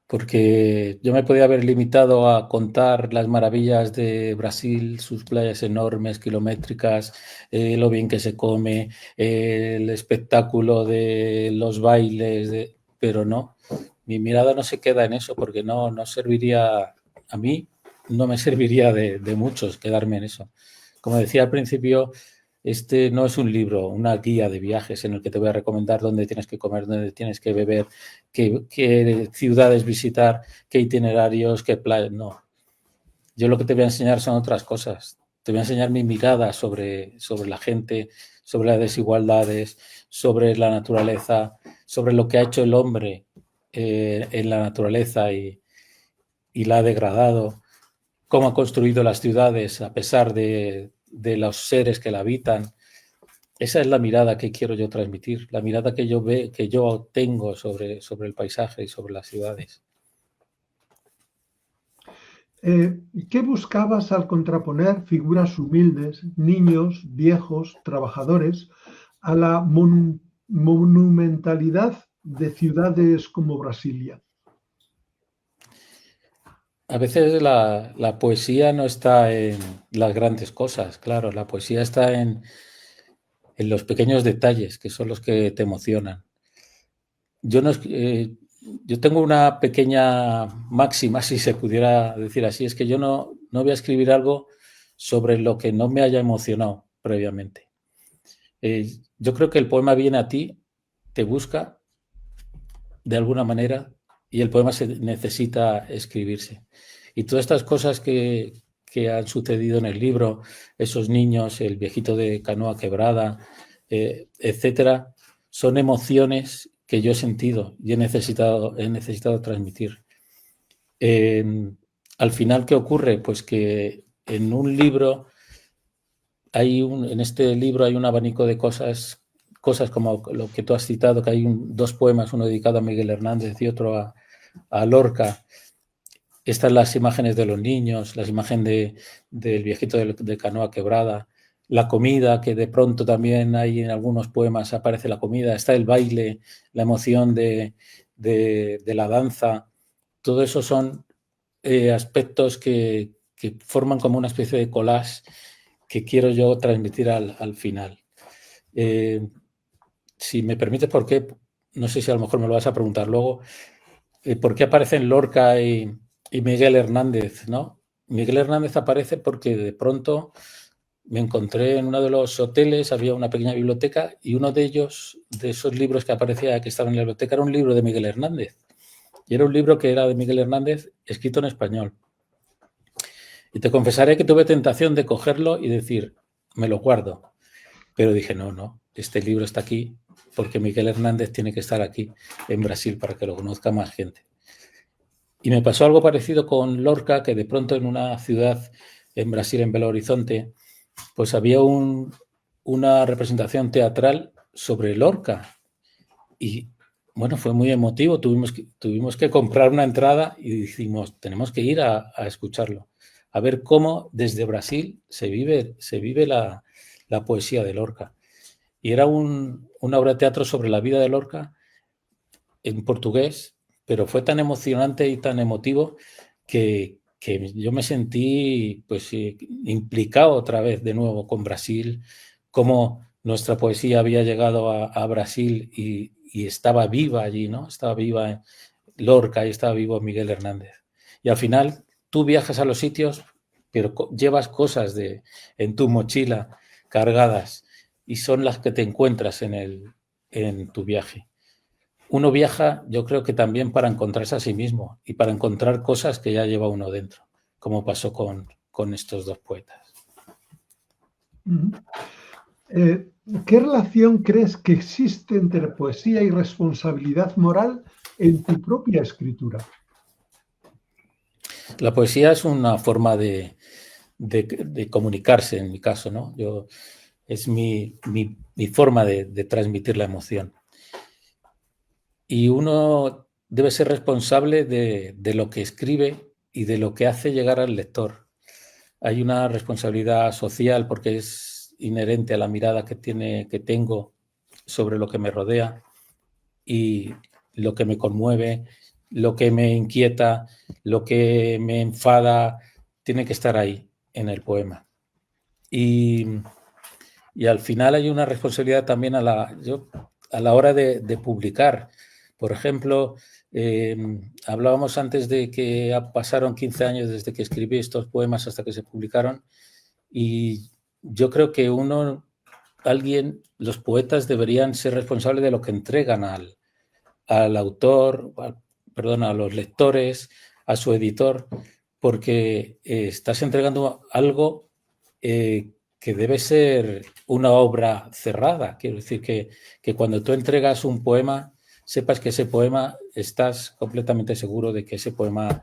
Porque yo me podía haber limitado a contar las maravillas de Brasil, sus playas enormes, kilométricas, lo bien que se come, el espectáculo de los bailes, pero no, mi mirada no se queda en eso porque no serviría, a mí no me serviría de muchos quedarme en eso. Como decía al principio, este no es un libro, una guía de viajes en el que te voy a recomendar dónde tienes que comer, dónde tienes que beber, qué ciudades visitar, qué itinerarios, qué playas. No. Yo lo que te voy a enseñar son otras cosas. Te voy a enseñar mi mirada sobre la gente, sobre las desigualdades, sobre la naturaleza, sobre lo que ha hecho el hombre en la naturaleza y la ha degradado, cómo ha construido las ciudades a pesar de los seres que la habitan. Esa es la mirada que quiero yo transmitir, la mirada que yo tengo sobre el paisaje y sobre las ciudades. ¿Qué buscabas al contraponer figuras humildes, niños, viejos, trabajadores, a la monumentalidad de ciudades como Brasilia? A veces la poesía no está en las grandes cosas, claro, la poesía está en los pequeños detalles, que son los que te emocionan. Yo tengo una pequeña máxima, si se pudiera decir así, es que yo no voy a escribir algo sobre lo que no me haya emocionado previamente. Yo creo que el poema viene a ti, te busca de alguna manera y el poema necesita escribirse. Y todas estas cosas que han sucedido en el libro, esos niños, el viejito de canoa quebrada, etcétera, son emociones que yo he sentido y he necesitado transmitir. Al final, ¿qué ocurre? Pues que en un libro en este libro hay un abanico de cosas como lo que tú has citado, que hay dos poemas, uno dedicado a Miguel Hernández y otro a Lorca. Están las imágenes de los niños, las imágenes del viejito de canoa quebrada, la comida, que de pronto también hay en algunos poemas aparece la comida, está el baile, la emoción de la danza. Todo eso son aspectos que forman como una especie de collage que quiero yo transmitir al final. Si me permites, ¿por qué? No sé si a lo mejor me lo vas a preguntar luego. ¿Por qué aparecen Lorca y Miguel Hernández, ¿no? Miguel Hernández aparece porque de pronto me encontré en uno de los hoteles, había una pequeña biblioteca y uno de ellos, de esos libros que aparecía que estaban en la biblioteca, era un libro de Miguel Hernández. Y era un libro que era de Miguel Hernández escrito en español. Y te confesaré que tuve tentación de cogerlo y decir, me lo guardo. Pero dije, no, este libro está aquí porque Miguel Hernández tiene que estar aquí en Brasil para que lo conozca más gente. Y me pasó algo parecido con Lorca, que de pronto en una ciudad en Brasil, en Belo Horizonte, pues había una representación teatral sobre Lorca. Y bueno, fue muy emotivo. Tuvimos que comprar una entrada y dijimos, tenemos que ir a escucharlo, a ver cómo desde Brasil se vive la poesía de Lorca. y era una obra de teatro sobre la vida de Lorca en portugués, pero fue tan emocionante y tan emotivo que yo me sentí pues implicado otra vez de nuevo con Brasil, cómo nuestra poesía había llegado a Brasil y estaba viva allí, ¿no? Estaba viva Lorca y estaba vivo Miguel Hernández. Y al final tú viajas a los sitios, pero llevas cosas en tu mochila cargadas y son las que te encuentras en tu viaje. Uno viaja, yo creo que también para encontrarse a sí mismo y para encontrar cosas que ya lleva uno dentro, como pasó con estos dos poetas. ¿Qué relación crees que existe entre poesía y responsabilidad moral en tu propia escritura? La poesía es una forma de comunicarse, en mi caso, ¿no? Es mi forma de transmitir la emoción. Y uno debe ser responsable de lo que escribe y de lo que hace llegar al lector. Hay una responsabilidad social porque es inherente a la mirada que tengo sobre lo que me rodea y lo que me conmueve, lo que me inquieta, lo que me enfada, tiene que estar ahí en el poema. Y al final hay una responsabilidad también a la hora de publicar. Por ejemplo, hablábamos antes de que pasaron 15 años desde que escribí estos poemas hasta que se publicaron, y yo creo que los poetas deberían ser responsables de lo que entregan al autor, a los lectores, a su editor, porque estás entregando algo que debe ser una obra cerrada. Quiero decir que cuando tú entregas un poema, sepas que ese poema, estás completamente seguro de que ese poema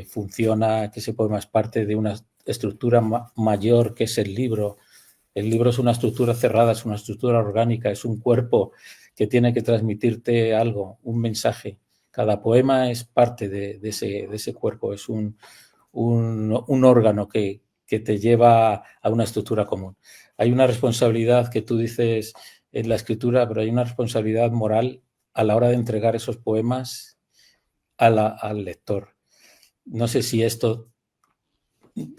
funciona, que ese poema es parte de una estructura mayor que es el libro. El libro es una estructura cerrada, es una estructura orgánica, es un cuerpo que tiene que transmitirte algo, un mensaje. Cada poema es parte de ese cuerpo, es un órgano que te lleva a una estructura común. Hay una responsabilidad que tú dices en la escritura, pero hay una responsabilidad moral a la hora de entregar esos poemas al lector. No sé si esto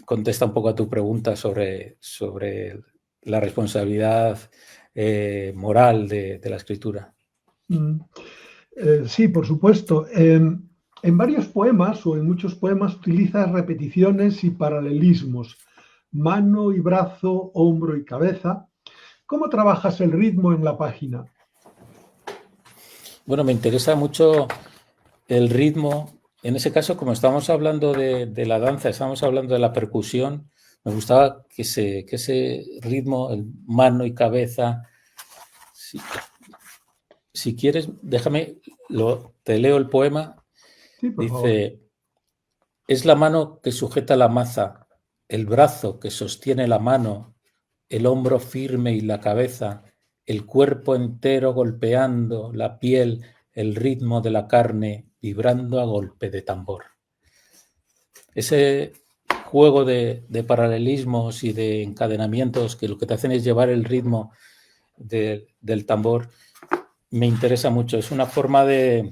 contesta un poco a tu pregunta sobre la responsabilidad moral de la escritura. Sí, por supuesto. En varios poemas o en muchos poemas utilizas repeticiones y paralelismos, mano y brazo, hombro y cabeza. ¿Cómo trabajas el ritmo en la página? Bueno, me interesa mucho el ritmo. En ese caso, como estamos hablando de la danza, estamos hablando de la percusión, me gustaba que ese ritmo, el mano y cabeza. Si quieres, déjame, te leo el poema. Sí, por favor. Dice: es la mano que sujeta la maza, el brazo que sostiene la mano, el hombro firme y la cabeza, el cuerpo entero golpeando la piel, el ritmo de la carne vibrando a golpe de tambor. Ese juego de paralelismos y de encadenamientos que lo que te hacen es llevar el ritmo del tambor me interesa mucho. Es una forma de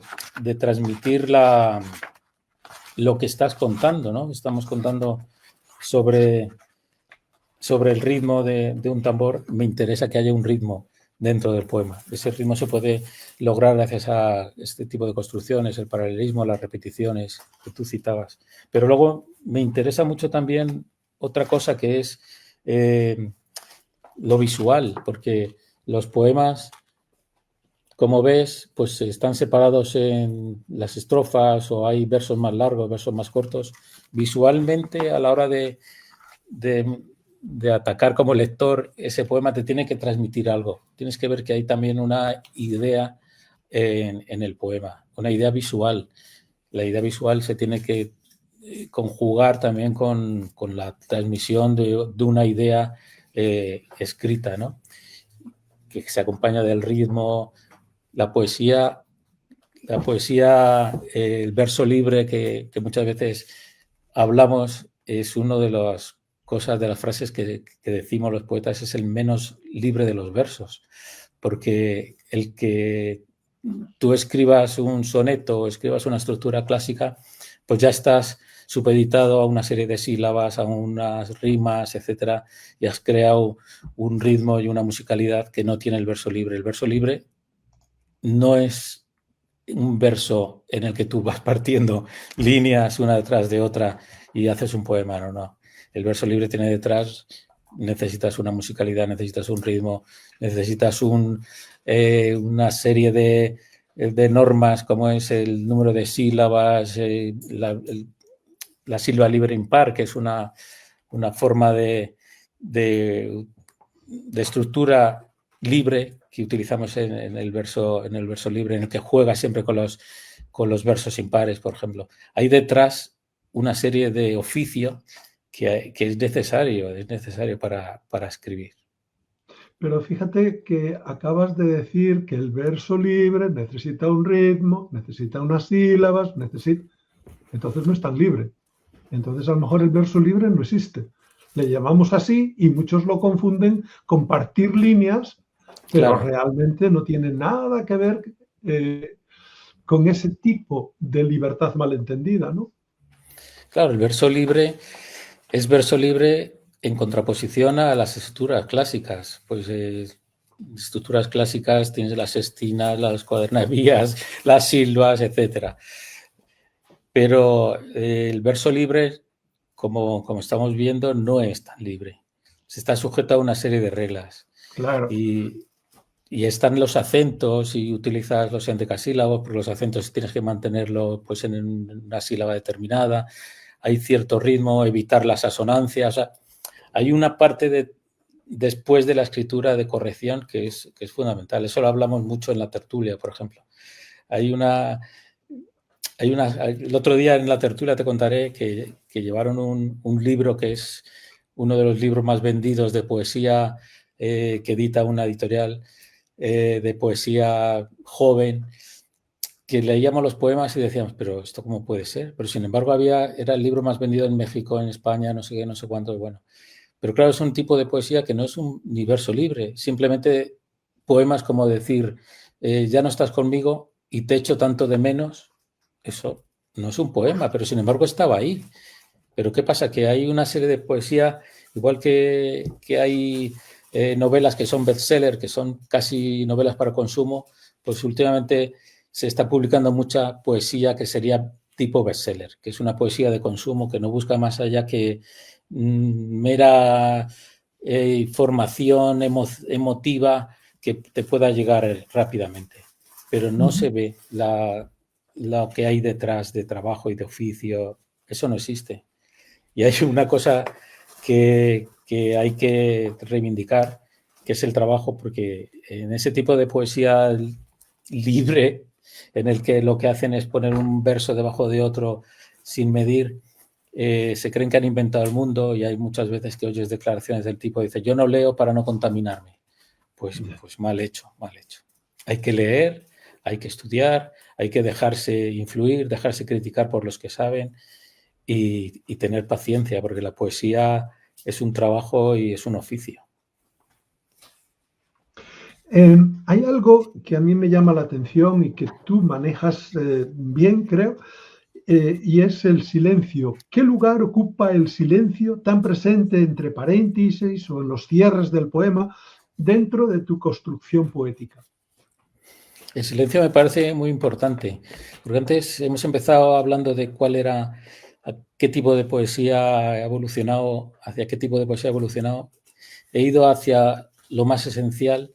transmitir lo que estás contando, ¿no? Estamos contando sobre el ritmo de un tambor. Me interesa que haya un ritmo dentro del poema. Ese ritmo se puede lograr gracias a este tipo de construcciones, el paralelismo, las repeticiones que tú citabas. Pero luego me interesa mucho también otra cosa que es lo visual, porque los poemas, como ves, pues están separados en las estrofas o hay versos más largos, versos más cortos. Visualmente, a la hora de atacar como lector, ese poema te tiene que transmitir algo. Tienes que ver que hay también una idea en el poema, una idea visual. La idea visual se tiene que conjugar también con la transmisión de una idea escrita, ¿no? Que se acompaña del ritmo. La poesía, el verso libre que muchas veces hablamos, es uno de los cosas, de las frases que decimos los poetas, es el menos libre de los versos, porque el que tú escribas un soneto o escribas una estructura clásica, pues ya estás supeditado a una serie de sílabas, a unas rimas, etcétera, y has creado un ritmo y una musicalidad que no tiene el verso libre. El verso libre no es un verso en el que tú vas partiendo líneas una detrás de otra y haces un poema, no. El verso libre tiene detrás, necesitas una musicalidad, necesitas un ritmo, necesitas una serie de normas, como es el número de sílabas, la sílaba libre impar, que es una forma de estructura libre que utilizamos en el verso libre, en el que juega siempre con los versos impares, por ejemplo. Hay detrás una serie de oficio que es necesario para escribir. Pero fíjate que acabas de decir que el verso libre necesita un ritmo, necesita unas sílabas, entonces no es tan libre. Entonces a lo mejor el verso libre no existe. Le llamamos así y muchos lo confunden con partir líneas, pero Claro. realmente no tiene nada que ver con ese tipo de libertad malentendida, ¿no? Claro, el verso libre es verso libre en contraposición a las estructuras clásicas. Pues estructuras clásicas tienes las sestinas, las cuadernarías, las sílabas, etcétera. Pero el verso libre, como estamos viendo, no es tan libre. Se está sujeto a una serie de reglas. Claro. Y están los acentos y utilizas los endecasílabos, porque los acentos tienes que mantenerlo pues, en una sílaba determinada. Hay cierto ritmo, evitar las asonancias. O sea, hay una parte después de la escritura de corrección que es fundamental. Eso lo hablamos mucho en la tertulia, por ejemplo. El otro día en la tertulia te contaré que llevaron un libro que es uno de los libros más vendidos de poesía que edita una editorial de poesía joven, que leíamos los poemas y decíamos, pero ¿esto cómo puede ser? Pero sin embargo era el libro más vendido en México, en España, no sé qué, no sé cuánto, bueno. Pero claro, es un tipo de poesía que no es un ni verso libre, simplemente poemas como decir, ya no estás conmigo y te echo tanto de menos. Eso no es un poema, pero sin embargo estaba ahí. Pero ¿qué pasa? Que hay una serie de poesía, igual que hay novelas que son bestseller, que son casi novelas para consumo, pues últimamente se está publicando mucha poesía que sería tipo bestseller, que es una poesía de consumo que no busca más allá que mera información emotiva que te pueda llegar rápidamente. Pero no se ve lo que hay detrás de trabajo y de oficio. Eso no existe. Y hay una cosa que hay que reivindicar, que es el trabajo, porque en ese tipo de poesía libre, en el que lo que hacen es poner un verso debajo de otro sin medir, se creen que han inventado el mundo, y hay muchas veces que oyes declaraciones del tipo, dice, yo no leo para no contaminarme. Pues mal hecho, mal hecho. Hay que leer, hay que estudiar, hay que dejarse influir, dejarse criticar por los que saben y tener paciencia, porque la poesía es un trabajo y es un oficio. Hay algo que a mí me llama la atención y que tú manejas bien, creo, y es el silencio. ¿Qué lugar ocupa el silencio tan presente entre paréntesis o en los cierres del poema dentro de tu construcción poética? El silencio me parece muy importante, porque antes hemos empezado hablando de qué tipo de poesía ha evolucionado, hacia qué tipo de poesía ha evolucionado. He ido hacia lo más esencial,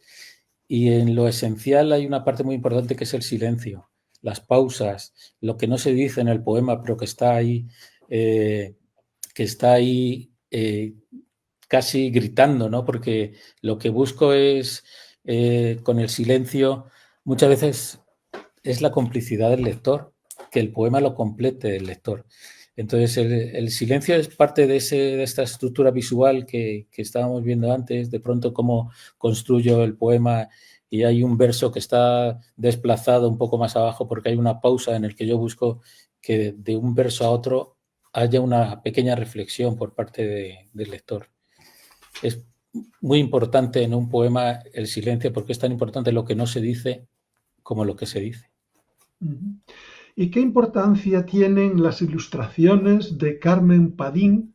y en lo esencial hay una parte muy importante que es el silencio, las pausas, lo que no se dice en el poema, pero que está ahí casi gritando, ¿no? Porque lo que busco es, con el silencio, muchas veces es la complicidad del lector, que el poema lo complete el lector. Entonces, el silencio es parte de esta estructura visual que estábamos viendo antes, de pronto cómo construyo el poema y hay un verso que está desplazado un poco más abajo porque hay una pausa en el que yo busco que de un verso a otro haya una pequeña reflexión por parte del lector. Es muy importante en un poema el silencio, porque es tan importante lo que no se dice como lo que se dice. ¿Y qué importancia tienen las ilustraciones de Carmen Padín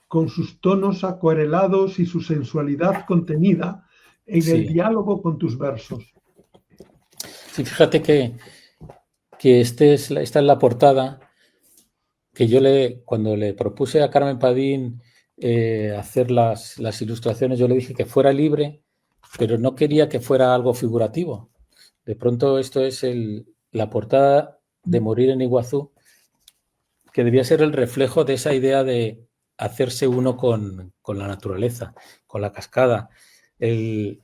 con sus tonos acuarelados y su sensualidad contenida en el diálogo con tus versos? Sí, fíjate que esta es la portada que yo cuando le propuse a Carmen Padín hacer las ilustraciones, yo le dije que fuera libre, pero no quería que fuera algo figurativo. De pronto esto es la portada de Morir en Iguazú, que debía ser el reflejo de esa idea de hacerse uno con la naturaleza, con la cascada, que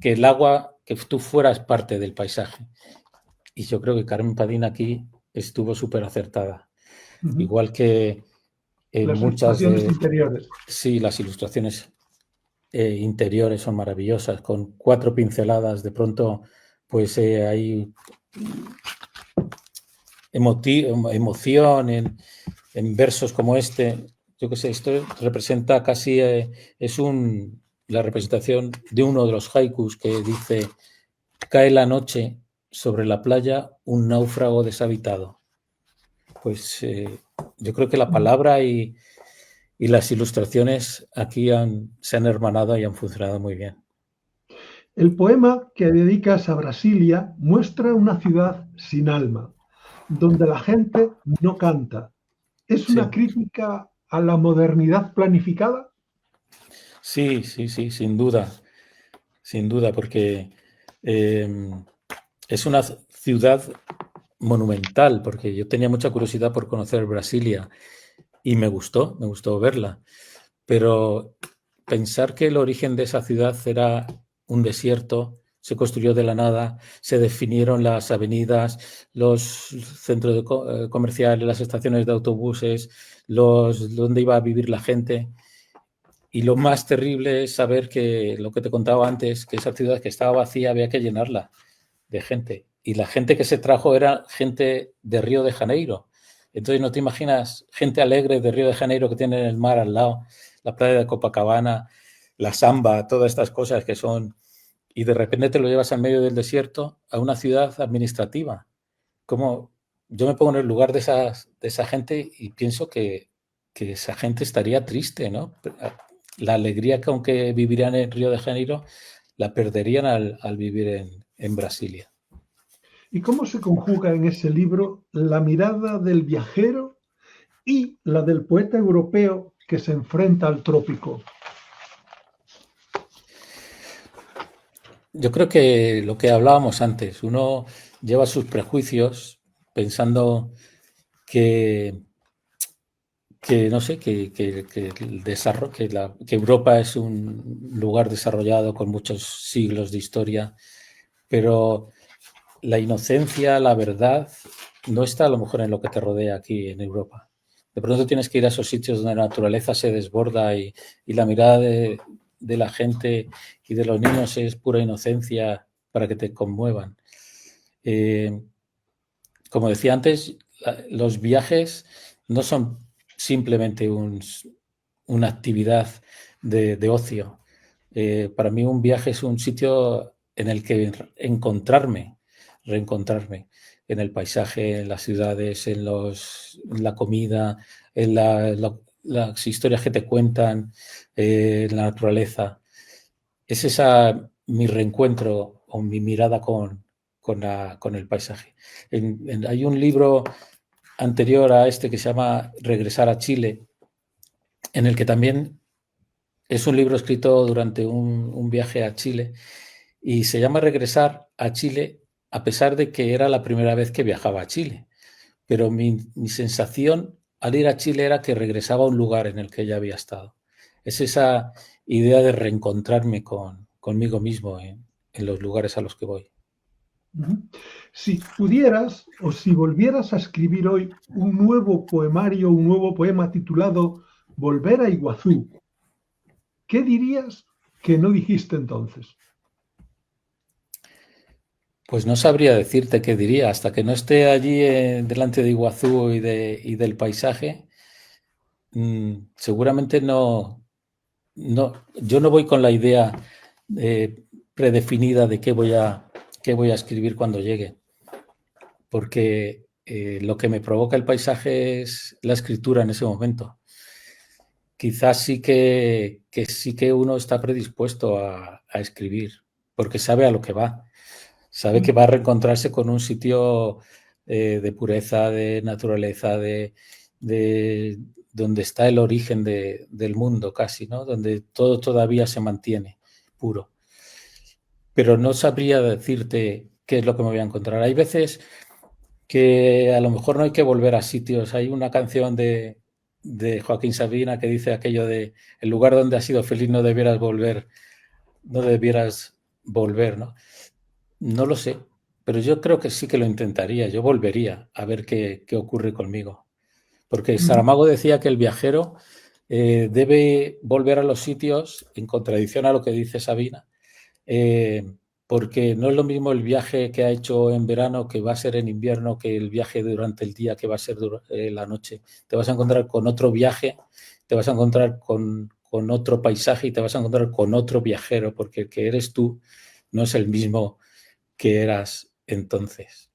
el agua, que tú fueras parte del paisaje. Y yo creo que Carmen Padín aquí estuvo súper acertada. Igual que en las muchas ilustraciones interiores. Sí, las ilustraciones interiores son maravillosas, con 4 pinceladas. De pronto, pues hay emoción en versos como este. Yo qué sé, esto representa casi, la representación de uno de los haikus que dice: cae la noche sobre la playa un náufrago deshabitado. Pues yo creo que la palabra y las ilustraciones aquí se han hermanado y han funcionado muy bien. El poema que dedicas a Brasilia muestra una ciudad sin alma, donde la gente no canta. ¿Es una crítica a la modernidad planificada? Sí, sin duda, porque es una ciudad monumental, porque yo tenía mucha curiosidad por conocer Brasilia y me gustó verla, pero pensar que el origen de esa ciudad era un desierto, se construyó de la nada, se definieron las avenidas, los centros comerciales, las estaciones de autobuses, donde iba a vivir la gente. Y lo más terrible es saber que, lo que te contaba antes, que esa ciudad que estaba vacía había que llenarla de gente. Y la gente que se trajo era gente de Río de Janeiro. Entonces no te imaginas gente alegre de Río de Janeiro que tienen el mar al lado, la playa de Copacabana, la samba, todas estas cosas que son... Y de repente te lo llevas al medio del desierto a una ciudad administrativa. Como yo me pongo en el lugar de esa gente y pienso que esa gente estaría triste, ¿no? La alegría que aunque vivirían en Río de Janeiro, la perderían al vivir en Brasilia. ¿Y cómo se conjuga en ese libro la mirada del viajero y la del poeta europeo que se enfrenta al trópico? Yo creo que lo que hablábamos antes, uno lleva sus prejuicios pensando que no sé, que el desarrollo, que Europa es un lugar desarrollado con muchos siglos de historia, pero la inocencia, la verdad, no está a lo mejor en lo que te rodea aquí en Europa. De pronto tienes que ir a esos sitios donde la naturaleza se desborda y la mirada de la gente y de los niños es pura inocencia para que te conmuevan. Como decía antes, los viajes no son simplemente una actividad de ocio. Para mí un viaje es un sitio en el que reencontrarme en el paisaje, en las ciudades, en la comida, en las historias que te cuentan, en la naturaleza. Es mi reencuentro o mi mirada con el paisaje. Hay un libro anterior a este que se llama Regresar a Chile, en el que también es un libro escrito durante un viaje a Chile y se llama Regresar a Chile a pesar de que era la primera vez que viajaba a Chile. Pero mi sensación al ir a Chile era que regresaba a un lugar en el que ya había estado. Es esa idea de reencontrarme conmigo mismo en los lugares a los que voy. Si pudieras o si volvieras a escribir hoy un nuevo poemario, un nuevo poema titulado Volver a Iguazú, ¿qué dirías que no dijiste entonces? Pues no sabría decirte qué diría. Hasta que no esté allí delante de Iguazú y del paisaje, seguramente yo no voy con la idea predefinida de qué voy a escribir cuando llegue, porque lo que me provoca el paisaje es la escritura en ese momento. Quizás sí que uno está predispuesto a escribir, porque sabe a lo que va. Sabe que va a reencontrarse con un sitio de pureza, de naturaleza, de donde está el origen del mundo casi, ¿no? Donde todo todavía se mantiene puro. Pero no sabría decirte qué es lo que me voy a encontrar. Hay veces que a lo mejor no hay que volver a sitios. Hay una canción de Joaquín Sabina que dice aquello de el lugar donde has sido feliz no debieras volver, ¿no? No lo sé, pero yo creo que sí que lo intentaría. Yo volvería a ver qué ocurre conmigo. Porque Saramago decía que el viajero debe volver a los sitios, en contradicción a lo que dice Sabina, porque no es lo mismo el viaje que ha hecho en verano que va a ser en invierno que el viaje durante el día que va a ser la noche. Te vas a encontrar con otro viaje, te vas a encontrar con otro paisaje y te vas a encontrar con otro viajero, porque el que eres tú no es el mismo que eras entonces.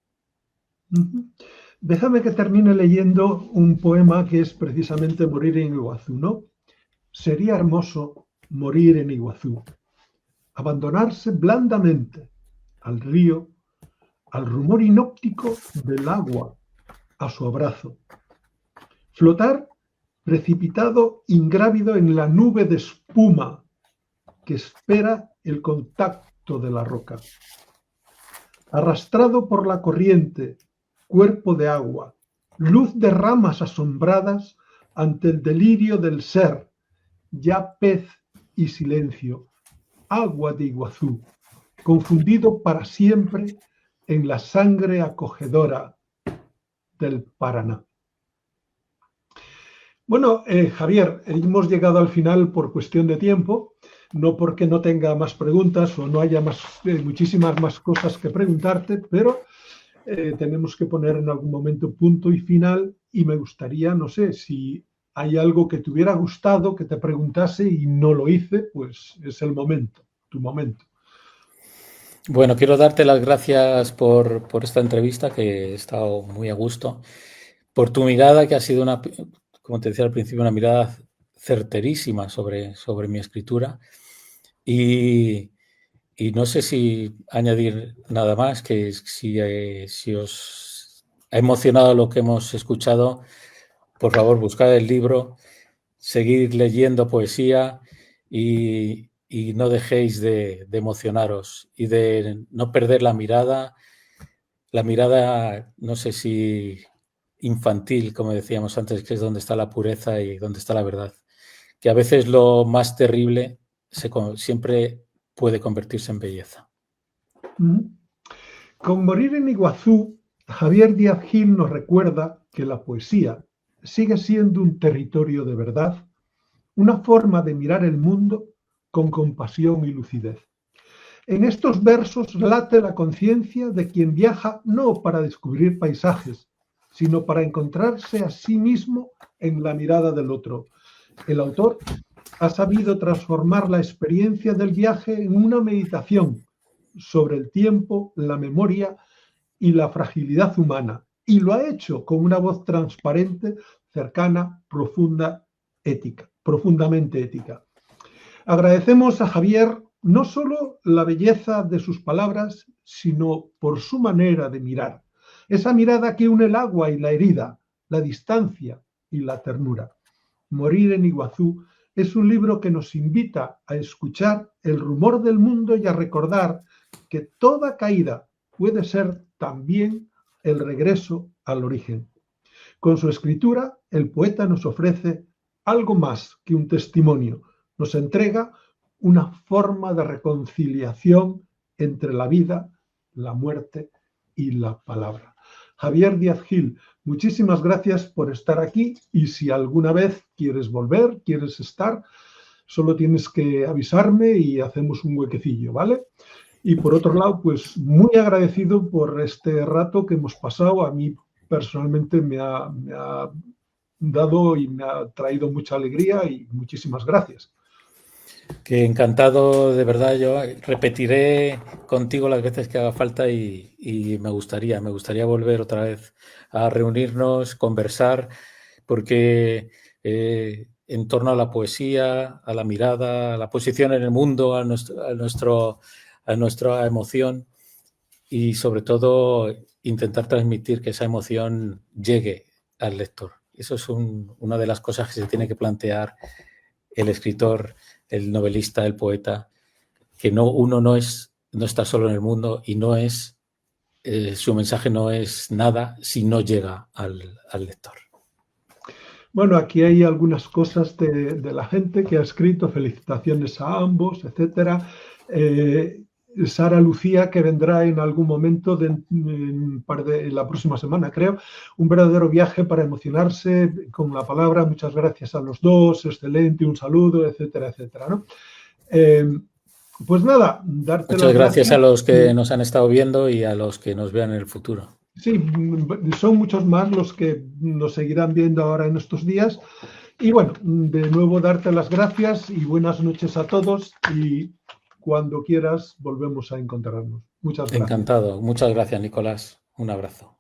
Déjame que termine leyendo un poema que es precisamente Morir en Iguazú, ¿no? Sería hermoso morir en Iguazú, abandonarse blandamente al río, al rumor inóptico del agua, a su abrazo, flotar precipitado, ingrávido en la nube de espuma que espera el contacto de la roca, arrastrado por la corriente, cuerpo de agua, luz de ramas asombradas ante el delirio del ser, ya pez y silencio, agua de Iguazú, confundido para siempre en la sangre acogedora del Paraná. Bueno, Javier, hemos llegado al final por cuestión de tiempo, no porque no tenga más preguntas o no haya muchísimas más cosas que preguntarte, pero tenemos que poner en algún momento punto y final, y me gustaría, no sé, si hay algo que te hubiera gustado que te preguntase y no lo hice, pues es el momento, tu momento. Bueno, quiero darte las gracias por esta entrevista, que he estado muy a gusto, por tu mirada, que ha sido como te decía al principio, una mirada certerísima sobre mi escritura, y no sé si añadir nada más, que si os ha emocionado lo que hemos escuchado, por favor, buscad el libro, seguid leyendo poesía y no dejéis de emocionaros y de no perder la mirada, no sé si infantil, como decíamos antes, que es donde está la pureza y donde está la verdad. Que a veces lo más terrible siempre puede convertirse en belleza. Con Morir en Iguazú, Javier Díaz Gil nos recuerda que la poesía sigue siendo un territorio de verdad, una forma de mirar el mundo con compasión y lucidez. En estos versos late la conciencia de quien viaja no para descubrir paisajes, sino para encontrarse a sí mismo en la mirada del otro. El autor ha sabido transformar la experiencia del viaje en una meditación sobre el tiempo, la memoria y la fragilidad humana, y lo ha hecho con una voz transparente, cercana, profundamente ética. Agradecemos a Javier no solo la belleza de sus palabras, sino por su manera de mirar, esa mirada que une el agua y la herida, la distancia y la ternura. Morir en Iguazú es un libro que nos invita a escuchar el rumor del mundo y a recordar que toda caída puede ser también el regreso al origen. Con su escritura, el poeta nos ofrece algo más que un testimonio, nos entrega una forma de reconciliación entre la vida, la muerte y la palabra. Javier Díaz Gil, muchísimas gracias por estar aquí, y si alguna vez quieres volver, quieres estar, solo tienes que avisarme y hacemos un huequecillo, ¿vale? Y por otro lado, pues muy agradecido por este rato que hemos pasado. A mí personalmente me ha dado y me ha traído mucha alegría y muchísimas gracias. Que encantado, de verdad. Yo repetiré contigo las veces que haga falta y me gustaría volver otra vez a reunirnos, conversar, porque en torno a la poesía, a la mirada, a la posición en el mundo, a nuestra emoción y sobre todo intentar transmitir que esa emoción llegue al lector. Eso es una de las cosas que se tiene que plantear el escritor, el novelista, el poeta, que uno no está solo en el mundo y su mensaje no es nada si no llega al lector. Bueno, aquí hay algunas cosas de la gente que ha escrito, felicitaciones a ambos, etcétera. Sara Lucía, que vendrá en algún momento la próxima semana, creo. Un verdadero viaje para emocionarse con la palabra. Muchas gracias a los dos, excelente, un saludo, etcétera, etcétera, ¿no? Pues nada, darte muchas gracias a los que nos han estado viendo y a los que nos vean en el futuro. Sí, son muchos más los que nos seguirán viendo ahora en estos días. Y bueno, de nuevo darte las gracias y buenas noches a todos y cuando quieras volvemos a encontrarnos. Muchas gracias. Encantado. Muchas gracias, Nicolás. Un abrazo.